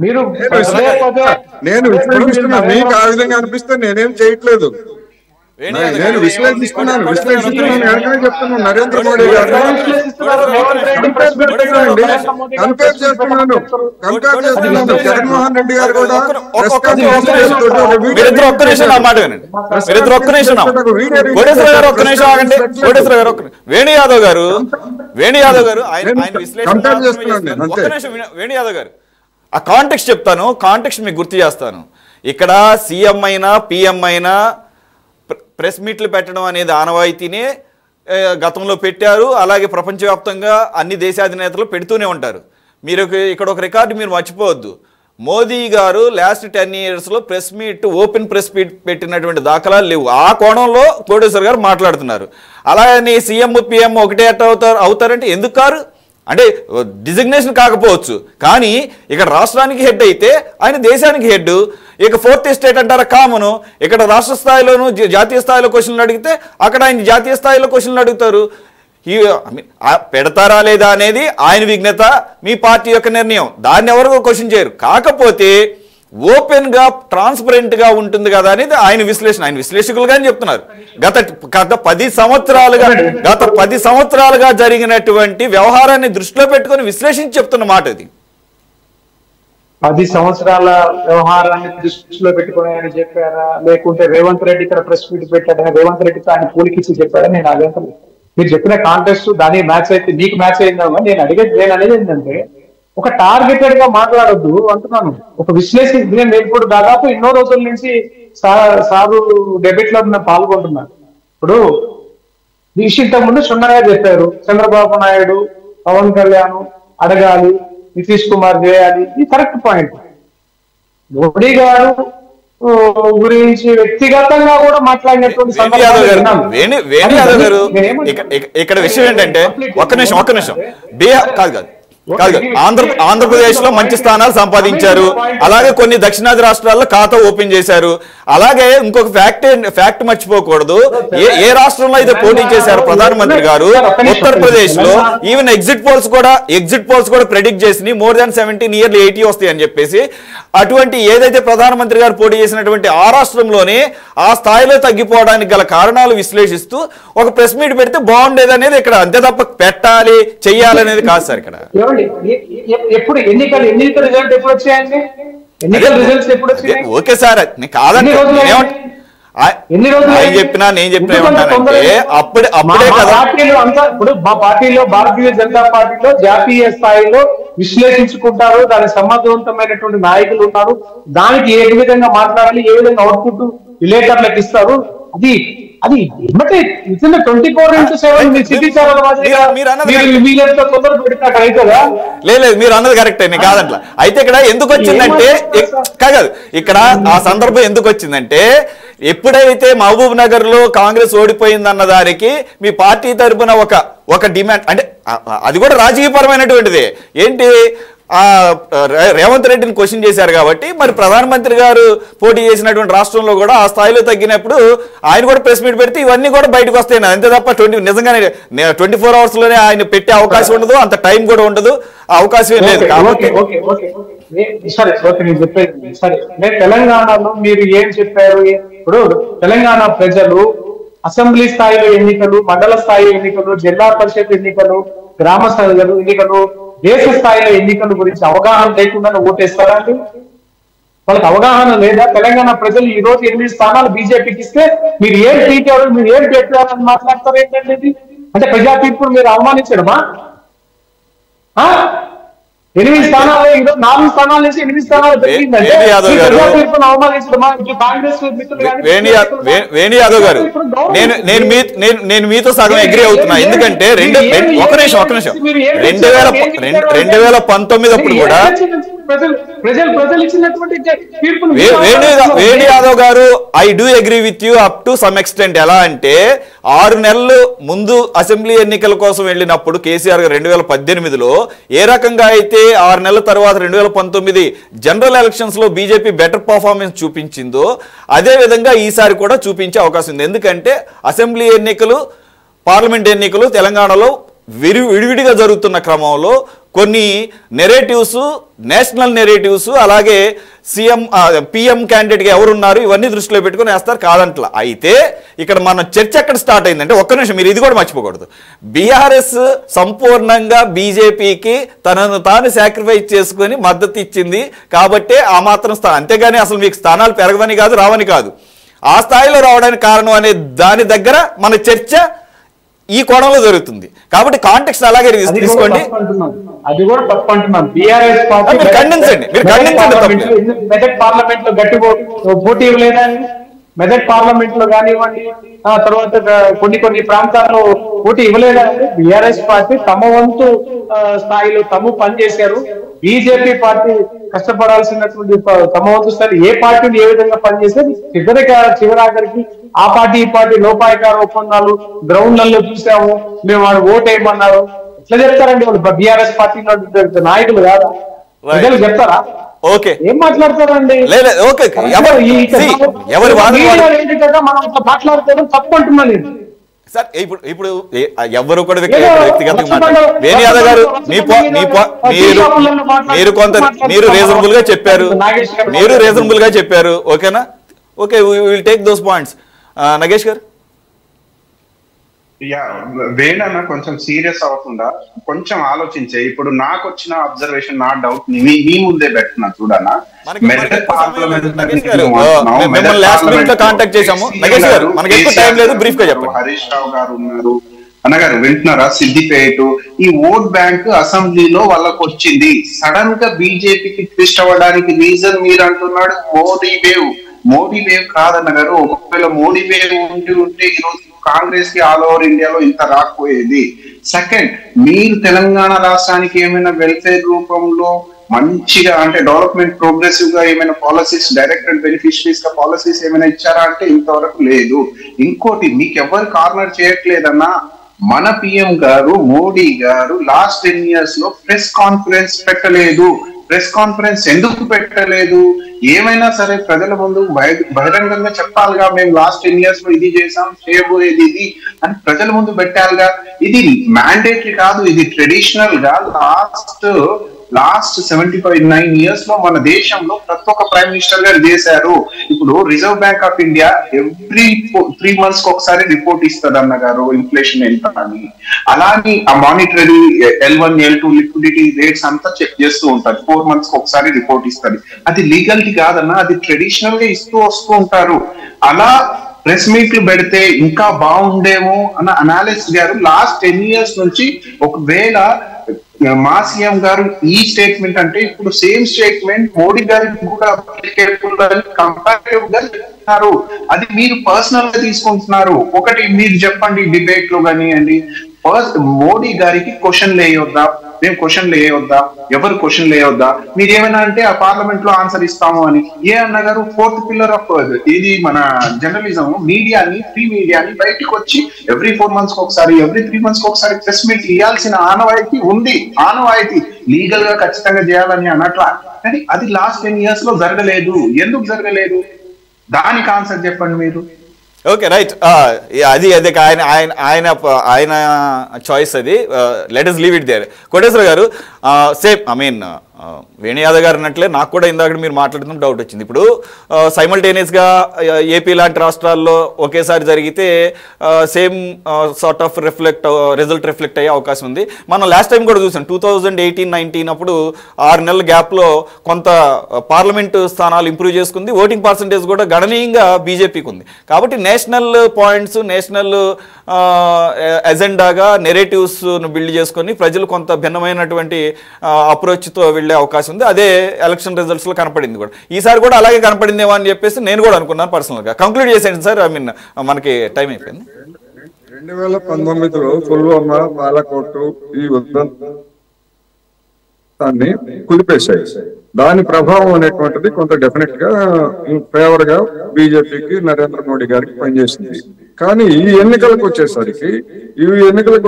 మీరు నేను విశ్లేషిస్తున్నా. మీకు ఆ విధంగా అనిపిస్తే నేనేం చేయట్లేదు. నేను విశ్లేషిస్తున్నాను. వెంటనే చెప్తున్నాను. నరేంద్ర మోడీ గారు కంపేర్ చేస్తున్నాను. జగన్మోహన్ రెడ్డి గారు కూడా వేణు యాదవ్ గారు వేణు యాదవ్ గారు ఆ కాంటెక్స్ట్ చెప్తాను. కాంటెక్స్ట్ మీకు గుర్తు చేస్తాను. ఇక్కడ సీఎం అయినా పిఎం అయినా ప్రెస్ మీట్లు పెట్టడం అనేది ఆనవాయితీనే గతంలో పెట్టారు. అలాగే ప్రపంచవ్యాప్తంగా అన్ని దేశాధినేతలు పెడుతూనే ఉంటారు. మీరు ఇక్కడ ఒక రికార్డు మీరు మర్చిపోవద్దు. మోదీ గారు లాస్ట్ 10 yearsలో press meet open press meet పెట్టినటువంటి దాఖలాలు లేవు. ఆ కోణంలో కోటేశ్వర్ గారు మాట్లాడుతున్నారు. అలాగని సీఎం పిఎం ఒకటే అవుతారంటే ఎందుకు కారు? అంటే డిజిగ్నేషన్ కాకపోవచ్చు, కానీ ఇక్కడ రాష్ట్రానికి హెడ్ అయితే ఆయన దేశానికి హెడ్. ఇక ఫోర్త్ ఎస్టేట్ అంటారా కామను. ఇక్కడ రాష్ట్ర స్థాయిలోను జాతీయ స్థాయిలో క్వశ్చన్లు అడిగితే అక్కడ ఆయన జాతీయ స్థాయిలో క్వశ్చన్లు అడుగుతారు. పెడతారా లేదా అనేది ఆయన విజ్ఞత, మీ పార్టీ యొక్క నిర్ణయం. దాన్ని ఎవరు క్వశ్చన్ చేయరు. కాకపోతే ఓపెన్ గా ట్రాన్స్పరెంట్ గా ఉంటుంది కదా అనేది ఆయన విశ్లేషణ. ఆయన విశ్లేషకులుగానే చెప్తున్నారు. గత 10 సంవత్సరాలుగా జరిగినటువంటి వ్యవహారాన్ని దృష్టిలో పెట్టుకొని విశ్లేషించి చెప్తున్న మాట అది. 10 సంవత్సరాల వ్యవహారాన్ని దృష్టిలో పెట్టుకుని ఆయన చెప్పారా, లేకుంటే రేవంత్ రెడ్డి ఇక్కడ ప్రెస్ మీట్ పెట్టాడని రేవంత్ రెడ్డితో ఆయన కూలికిచ్చి చెప్పారా? నేను అదేంత మీరు చెప్పిన కాంటెస్ట్ దానికి మ్యాచ్ అయితే మీకు మ్యాచ్ అయిందా? నేను అనేది ఏంటంటే ఒక టార్గెటెడ్ గా మాట్లాడొద్దు అంటున్నాను. ఒక విశ్లేషణ. నేను ఇప్పుడు దాదాపు ఎన్నో రోజుల నుంచి సారు డెబేట్ లో పాల్గొంటున్నాను. ఇప్పుడు ఇంత ముందు క్షుణ్ణంగా చెప్పారు. చంద్రబాబు నాయుడు, పవన్ కళ్యాణ్ అడగాలి, నితీష్ కుమార్ చేయాలి. ఇది కరెక్ట్ పాయింట్. మోడీ గారు గురించి వ్యక్తిగతంగా కూడా మాట్లాడినటువంటి ఇక్కడ విషయం ఏంటంటే ఒక్క నిమిషం బీహార్ కాదు ఆంధ్రప్రదేశ్ లో మంచి స్థానాలు సంపాదించారు. అలాగే కొన్ని దక్షిణాది రాష్ట్రాల్లో ఖాతా ఓపెన్ చేశారు. అలాగే ఇంకొక ఫ్యాక్ట్ మర్చిపోకూడదు. ఏ రాష్ట్రంలో అయితే పోటీ చేశారు ప్రధానమంత్రి గారు, ఉత్తరప్రదేశ్ లో ఈవెన్ ఎగ్జిట్ పోల్స్ కూడా ప్రెడిక్ట్ చేసి మోర్ దాన్ 70 నియర్లీ 80 వస్తాయి అని చెప్పేసి. అటువంటి ఏదైతే ప్రధానమంత్రి గారు పోటీ చేసినటువంటి ఆ రాష్ట్రంలోనే ఆ స్థాయిలో తగ్గిపోవడానికి గల కారణాలు విశ్లేషిస్తూ ఒక ప్రెస్ మీట్ పెడితే బాగుండేది అనేది ఇక్కడ. అంతే తప్ప పెట్టాలి చెయ్యాలి అనేది కాదు సార్ ఇక్కడ. ఎప్పుడు ఎన్నికల రిజల్ట్ ఎప్పుడు వచ్చాయండి? ఎన్నికల రిజల్ట్స్ ఎప్పుడు వచ్చాయి? ఓకే సార్, కాదండి. ఎన్ని రోజులు ఆయన చెప్పినా నేను చెప్పినా ఏమంటానంటే అప్పుడే కదా పార్టీలో అంతా ఇప్పుడు మా పార్టీలో భారతీయ జనతా పార్టీలో జాతీయ స్థాయిలో విశ్లేషించుకుంటారు, దానికి సమర్థవంతమైనటువంటి నాయకులు ఉన్నారు, దానికి ఏ విధంగా మాట్లాడాలి, ఏ విధంగా అవుట్పుట్ విలేకరులకు ఇస్తారు. అది అది ఏమంటే 24/7 సిటీ ఛానల్ అవుతుందా? లేదు, మీరు అన్నది కరెక్టే, నేను కాదంట్లా. అయితే ఇక్కడ ఎందుకు వచ్చిందంటే కాదు, ఇక్కడ ఆ సందర్భం ఎందుకు వచ్చిందంటే ఎప్పుడైతే మహబూబ్ నగర్ లో కాంగ్రెస్ ఓడిపోయిందన్న దానికి మీ పార్టీ తరఫున ఒక డిమాండ్, అంటే అది కూడా రాజకీయపరమైనటువంటిది ఏంటి, రేవంత్ రెడ్డిని క్వశ్చన్ చేశారు కాబట్టి మరి ప్రధానమంత్రి గారు పోటీ చేసినటువంటి రాష్ట్రంలో కూడా ఆ స్థాయిలో తగ్గినప్పుడు ఆయన కూడా ప్రెస్ మీట్ పెడితే ఇవన్నీ కూడా బయటకు వస్తాయి. అంతే తప్ప నిజంగానే 24 hours లోనే ఆయన పెట్టే అవకాశం ఉండదు, అంత టైం కూడా ఉండదు, ఆ అవకాశం లేదు. కాబట్టి సరే నేను చెప్పేది సరే, తెలంగాణలో మీరు ఏం చెప్పారు? ఇప్పుడు తెలంగాణ ప్రజలు అసెంబ్లీ స్థాయిలో ఎన్నికలు, మండల స్థాయి ఎన్నికలు, జిల్లా పరిషత్ ఎన్నికలు, గ్రామ స్థాయి ఎన్నికలు, దేశ స్థాయిలో ఎన్నికల గురించి అవగాహన లేకుండా ఓటేస్తారా అండి? వాళ్ళకి అవగాహన లేదా? తెలంగాణ ప్రజలు ఈ రోజు 8 స్థానాలు బీజేపీకి ఇస్తే మీరు ఏం పీకారు, మీరు ఏం పెట్టారని మాట్లాడతారు ఏంటంటే అంటే ప్రజా తీర్పును మీరు అవమానించడమా? 8 స్థానాలు ఈరోజు 4 స్థానాల నుంచి 8 స్థానాలు పెరిగిందంటే ప్రజా తీర్పును అవమానించడమా? ఇప్పుడు కాంగ్రెస్ వేణు యాదవ్ గారు, నేను మీతో సగం అగ్రీ అవుతున్నా. ఎందుకంటే ఒక నిమిషం 2019 అప్పుడు కూడా వేణు యాదవ్ గారు I do agree with you up to some extent. ఎలా అంటే 6 నెలలు ముందు అసెంబ్లీ ఎన్నికల కోసం వెళ్ళినప్పుడు కేసీఆర్ గారు 2018లో ఏ రకంగా అయితే 6 నెలల తర్వాత 2019 జనరల్ ఎలక్షన్స్ లో బీజేపీ బెటర్ పర్ఫార్మెన్స్ చూపించిందో అదే విధంగా ఈసారి కూడా చూపించే అవకాశం ఉంది. ఎందుకంటే అసెంబ్లీ ఎన్నికలు, పార్లమెంట్ ఎన్నికలు తెలంగాణలో విడివిడిగా జరుగుతున్న క్రమంలో కొన్ని నెరేటివ్స్, నేషనల్ నెరేటివ్స్, అలాగే పిఎం క్యాండిడేట్గా ఎవరున్నారు ఇవన్నీ దృష్టిలో పెట్టుకుని వేస్తారు, కాదంట్లా. అయితే ఇక్కడ మన చర్చ ఎక్కడ స్టార్ట్ అయిందంటే, ఒక్క నిమిషం మీరు ఇది కూడా మర్చిపోకూడదు, బీఆర్ఎస్ సంపూర్ణంగా బీజేపీకి తనను తాను సాక్రిఫైస్ చేసుకుని మద్దతు ఇచ్చింది కాబట్టి ఆ మాత్రం అంతేగాని అసలు మీకు స్థానాలు పెరగవని కాదు, రావని కాదు, ఆ స్థాయిలో రావడానికి కారణం అనే దాని దగ్గర మన చర్చ ఈ కోణంలో జరుగుతుంది. కాబట్టి కాంటెక్స్ట్ అలాగే తీసుకోండి. అది కూడా తప్పు అంటున్నాను. బీఆర్ఎస్ పార్టీ ఖండించండి, మెదక్ పార్లమెంట్ లో గట్టి పోటీ ఇవ్వలేదా? మెదక్ పార్లమెంట్ లో కానివ్వండి, తర్వాత కొన్ని ప్రాంతాల్లో పోటీ ఇవ్వలేదా? బీఆర్ఎస్ పార్టీ తమ వంతు స్థాయిలో తమ పనిచేశారు. బీజేపీ పార్టీ కష్టపడాల్సినటువంటి తమ వంతు స్థాయి ఏ పార్టీని ఏ విధంగా పనిచేసేది చివరాఖరికి ఆ పార్టీ ఈ పార్టీ లోపాయకార ఒప్పందాలు గ్రౌండ్లలో చూసాము, మేము వాడు ఓటు వేయమన్నారు. ఎట్లా చెప్తారండి వాళ్ళు? బీఆర్ఎస్ పార్టీలో నాయకులు కాదా? ప్రజలు చెప్తారా? ఓకే, ఏం మాట్లాడతారండి? మనం మాట్లాడుకోవడం తప్పు అంటున్నా నేను. సార్ ఇప్పుడు ఎవరు కూడా వ్యక్తిగతంగా వేణు యాదవ్ గారు మీరు రీజనబుల్ గా చెప్పారు, ఓకేనా? Okay, will take those points. Nagesh గారు, వేణన్న కొంచెం సీరియస్ అవ్వకుండా కొంచెం ఆలోచించే. ఇప్పుడు నాకు వచ్చిన అబ్జర్వేషన్, నా డౌట్ మీ ముందే పెట్టినా చూడన్నా. హరీష్ రావు గారు ఉన్నారు అన్నగారు, వింటున్నారా? సిద్దిపేట ఈ ఓట్ బ్యాంక్ అసెంబ్లీలో వాళ్ళకు వచ్చింది. సడన్ గా బీజేపీకి ట్విస్ట్ అవ్వడానికి రీజన్ మీరు అంటున్నాడు మోడీ వేవ్ కాదన్న గారు. ఒకవేళ మోడీ వేవ్ ఉంటే ఈ రోజు కాంగ్రెస్ కి ఆల్ ఓవర్ ఇండియాలో ఇంత రాకపోయేది. సెకండ్, మీరు తెలంగాణ రాష్ట్రానికి ఏమైనా వెల్ఫేర్ రూపంలో మంచిగా అంటే డెవలప్మెంట్ ప్రోగ్రెసివ్ గా ఏమైనా పాలసీస్, డైరెక్ట్ అండ్ బెనిఫిషరీస్ గా పాలసీస్ ఏమైనా ఇచ్చారా అంటే ఇంతవరకు లేదు. ఇంకోటి, మీకు ఎవరు కార్నర్ చేయట్లేదన్నా, మన పిఎం గారు మోడీ గారు లాస్ట్ 10 years లో ప్రెస్ కాన్ఫరెన్స్ పెట్టలేదు. ప్రెస్ కాన్ఫరెన్స్ ఎందుకు పెట్టలేదు? ఏమైనా సరే ప్రజల ముందు బహిరంగంగా చెప్పాలిగా, మేము లాస్ట్ 10 years లో ఇది చేసాం, చేయబోయేది ఇది అని ప్రజల ముందు పెట్టాలిగా. ఇది మ్యాండేటరీ కాదు, ఇది ట్రెడిషనల్ గా లాస్ట్ లాస్ట్ 75-9 years లో మన దేశంలో ప్రతి ఒక్క ప్రైమ్ మినిస్టర్ గారు చేశారు. ఇప్పుడు reserve bank of India every 3 months ఒకసారి రిపోర్ట్ ఇస్తుంది అన్నగారు ఇన్ఫ్లేషన్ ఎంత అని. అలానే ఆ monetary L1 L2 liquidity rates అంతా చెక్ చేస్తూ ఉంటారు. 4 months ఒకసారి రిపోర్ట్ ఇస్తుంది. అది లీగల్టీ కాదన్నా, అది ట్రెడిషనల్ గా ఇస్తూ వస్తూ ఉంటారు. అలా ప్రెస్ మీట్లు పెడితే ఇంకా బాగుండేమో అన్న అనాలిస్ట్ గారు లాస్ట్ 10 years నుంచి ఒకవేళ మా సీఎం గారు ఈ స్టేట్మెంట్ అంటే ఇప్పుడు సేమ్ స్టేట్మెంట్ మోడీ గారికి కూడా కంపారిటివ్ గా చెప్తున్నారు. అది మీరు పర్సనల్ గా తీసుకుంటున్నారు. ఒకటి మీరు చెప్పండి డిబేట్ లో కానివ్వండి, మోడీ గారికి క్వశ్చన్లు వేయొద్దా, మేము క్వశ్చన్లు వేయొద్దా, ఎవరు క్వశ్చన్లు వేయొద్దా, మీరు ఏమైనా అంటే ఆ పార్లమెంట్ లో ఆన్సర్ ఇస్తాము అని. ఏ అన్న గారు 4th pillar ఆఫ్ ఇది మన జర్నలిజం, మీడియాని, ఫ్రీ మీడియాని బయటకు వచ్చి ఎవ్రీ 4 months ఒకసారి, ఎవ్రీ 3 months ఒకసారి ప్రెస్ మీట్ ఇవ్వాల్సిన ఆనవాయితీ ఉంది. ఆనవాయితీ లీగల్ గా ఖచ్చితంగా చేయాలని అన్నట్లా. కానీ అది లాస్ట్ 10 years లో జరగలేదు. ఎందుకు జరగలేదు? దానికి ఆన్సర్ చెప్పండి మీరు. Okay, right. అది అదే ఆయన చాయిస్. అది let us leave it there. Koteswara గారు, same I mean Venu Yadav గారు అన్నట్లే నాకు కూడా ఇందాక మీరు మాట్లాడుతున్న డౌట్ వచ్చింది. ఇప్పుడు సైమల్టేనియస్గా ఏపీ లాంటి రాష్ట్రాల్లో ఒకేసారి జరిగితే same sort of result reflect అయ్యే అవకాశం ఉంది. మనం లాస్ట్ టైం కూడా చూసాం 2018-19 అప్పుడు 6 నెలల గ్యాప్లో కొంత పార్లమెంటు స్థానాలు ఇంప్రూవ్ చేసుకుంది. ఓటింగ్ పర్సంటేజ్ కూడా గణనీయంగా బీజేపీకి ఉంది. కాబట్టి నేషనల్ పాయింట్స్, నేషనల్ ఎజెండాగా నెరేటివ్స్ను బిల్డ్ చేసుకొని ప్రజలు కొంత భిన్నమైనటువంటి అప్రోచ్తో వెళ్ళే అవకాశం ఉంది. అదే ఎలక్షన్ రిజల్ట్స్ లో కనపడింది కూడా. ఈసారి కూడా అలాగే కనపడిందేమో అని చెప్పేసి నేను కూడా అనుకున్నాను పర్సనల్ గా. కంక్లూడ్ చేసేయండి సార్. ఐ మీన్ మనకి టైం అయిపోయింది. 2019లో పుల్వామా, బాలాకోట్ ఈ ఉద్దంతాన్ని కుదిపేశాయి. దాని ప్రభావం అనేటువంటిది కొంత డెఫినెట్ గా ఫేవర్ గా బీజేపీకి, నరేంద్ర మోడీ గారికి పనిచేసింది. కానీ ఈ ఎన్నికలకు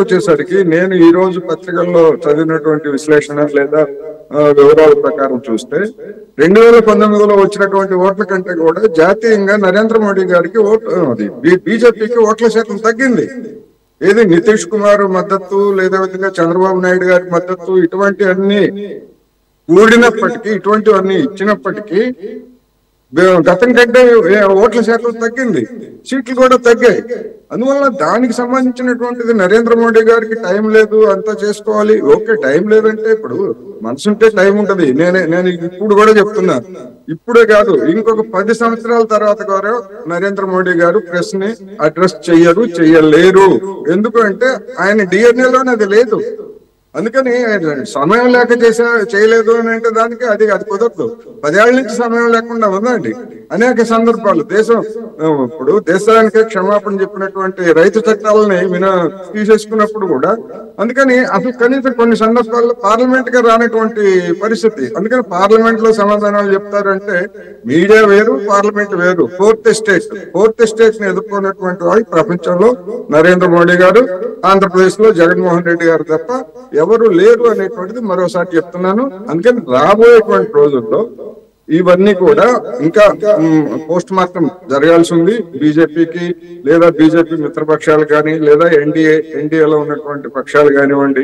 వచ్చేసరికి నేను ఈ రోజు పత్రికల్లో చదివినటువంటి విశ్లేషణ లేదా వివరాల ప్రకారం చూస్తే 2019లో వచ్చినటువంటి ఓట్ల కంటే కూడా జాతీయంగా నరేంద్ర మోడీ గారికి బీజేపీకి ఓట్ల శాతం తగ్గింది. ఏది నితీష్ కుమార్ మద్దతు, లేదా విధంగా చంద్రబాబు నాయుడు గారి మద్దతు, ఇటువంటివన్నీ కూడినప్పటికీ, ఇటువంటివన్నీ ఇచ్చినప్పటికీ గతం కంటే ఓట్ల శాతం తగ్గింది, సీట్లు కూడా తగ్గాయి. అందువల్ల దానికి సంబంధించినటువంటిది నరేంద్ర మోడీ గారికి టైం లేదు, అంతా చేసుకోవాలి. ఓకే, టైం లేదంటే ఇప్పుడు మనసుంటే టైం ఉంటది. నేను ఇప్పుడు కూడా చెప్తున్నాను, ఇప్పుడే కాదు ఇంకొక 10 సంవత్సరాల తర్వాత కూడా నరేంద్ర మోడీ గారు ప్రెస్ ని అడ్రస్ చెయ్యలేరు. ఎందుకు అంటే ఆయన డిఎన్ఏలోనే అది లేదు. అందుకని సమయం లేక చేయలేదు అని అంటే దానికి అది కుదరదు. 10 ఏళ్ల నుంచి సమయం లేకుండా ఉందండి. అనేక సందర్భాలు ఇప్పుడు దేశానికి క్షమాపణ చెప్పినటువంటి రైతు చట్టాలని తీసేసుకున్నప్పుడు కూడా, అందుకని అసలు కనీసం కొన్ని సందర్భాల్లో పార్లమెంట్ గా రానటువంటి పరిస్థితి. అందుకని పార్లమెంట్ లో సమాధానాలు చెప్తారంటే మీడియా వేరు, పార్లమెంట్ వేరు. ఫోర్త్ ఎస్టేట్ ని ఎదుర్కొన్నటువంటి వాళ్ళు ప్రపంచంలో నరేంద్ర మోడీ గారు, ఆంధ్రప్రదేశ్ లో జగన్మోహన్ రెడ్డి గారు తప్ప ఎవరు లేరు అనేటువంటిది మరోసారి చెప్తున్నాను. అందుకని రాబోయేటువంటి రోజుల్లో ఇవన్నీ కూడా ఇంకా పోస్ట్ మార్టం జరగాల్సి ఉంది. బీజేపీకి లేదా బీజేపీ మిత్రపక్షాలు కానీ, లేదా ఎన్డీఏలో ఉన్నటువంటి పక్షాలు కానివ్వండి,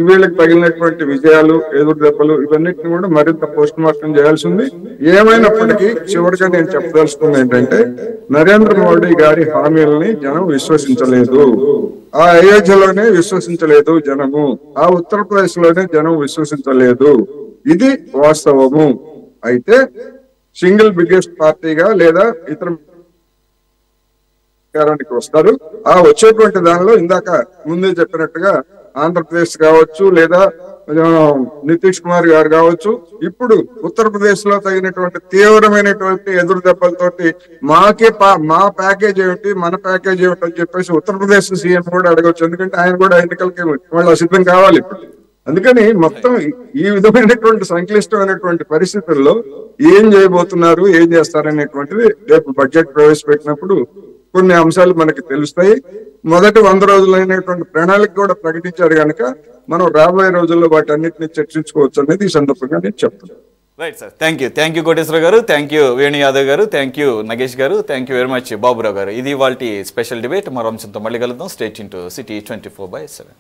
వీళ్ళకి తగిలినటువంటి విజయాలు, ఎదురు దెబ్బలు, ఇవన్నిటిని కూడా మరింత పోస్ట్ మార్టం చేయాల్సి ఉంది. ఏమైనప్పటికీ చివరిగా నేను చెప్పదలుచుకుంది ఏంటంటే, నరేంద్ర మోడీ గారి హామీలని జనం విశ్వసించలేదు. ఆ అయోధ్యలోనే విశ్వసించలేదు జనము, ఆ ఉత్తరప్రదేశ్ లోనే జనం విశ్వసించలేదు. ఇది వాస్తవము. అయితే సింగిల్ బిగ్గెస్ట్ పార్టీగా లేదా ఇతర అధికారానికి వస్తారు. ఆ వచ్చేటువంటి దానిలో ఇందాక ముందే చెప్పినట్టుగా ఆంధ్రప్రదేశ్ కావచ్చు, లేదా నితీష్ కుమార్ గారు కావచ్చు, ఇప్పుడు ఉత్తరప్రదేశ్ లో తగినటువంటి తీవ్రమైనటువంటి ఎదురు దెబ్బలతోటి మా ప్యాకేజ్ ఏమిటి, మన ప్యాకేజ్ ఏమిటి అని చెప్పేసి ఉత్తరప్రదేశ్ సీఎం కూడా అడగవచ్చు. ఎందుకంటే ఆయన కూడా ఎన్నికలకి వాళ్ళు సిద్ధం కావాలి ఇప్పుడు. అందుకని మొత్తం ఈ విధమైనటువంటి సంక్లిష్టమైనటువంటి పరిస్థితుల్లో ఏం చేయబోతున్నారు, ఏం చేస్తారనేటువంటిది రేపు బడ్జెట్ ప్రవేశపెట్టినప్పుడు కొన్ని అంశాలు మనకి తెలుస్తాయి. మొదటి 100 రోజులైనటువంటి ప్రణాళిక కూడా ప్రకటించారు కనుక మనం రాబోయే రోజుల్లో వాటన్నిటిని చర్చించుకోవచ్చు అనేది ఈ సందర్భంగా నేను చెప్తున్నాను. Right sir, thank you Koteswara గారు, థ్యాంక్ యూ వేణు యాదవ్ గారు, థ్యాంక్ యూ నగేష్ గారు, thank you very much Baburao గారు. ఇది వాళ్ళ స్పెషల్ డిబేట్. మరో అంశంతో మళ్ళీ కలుద్దాం. Stay tuned to city 24/7.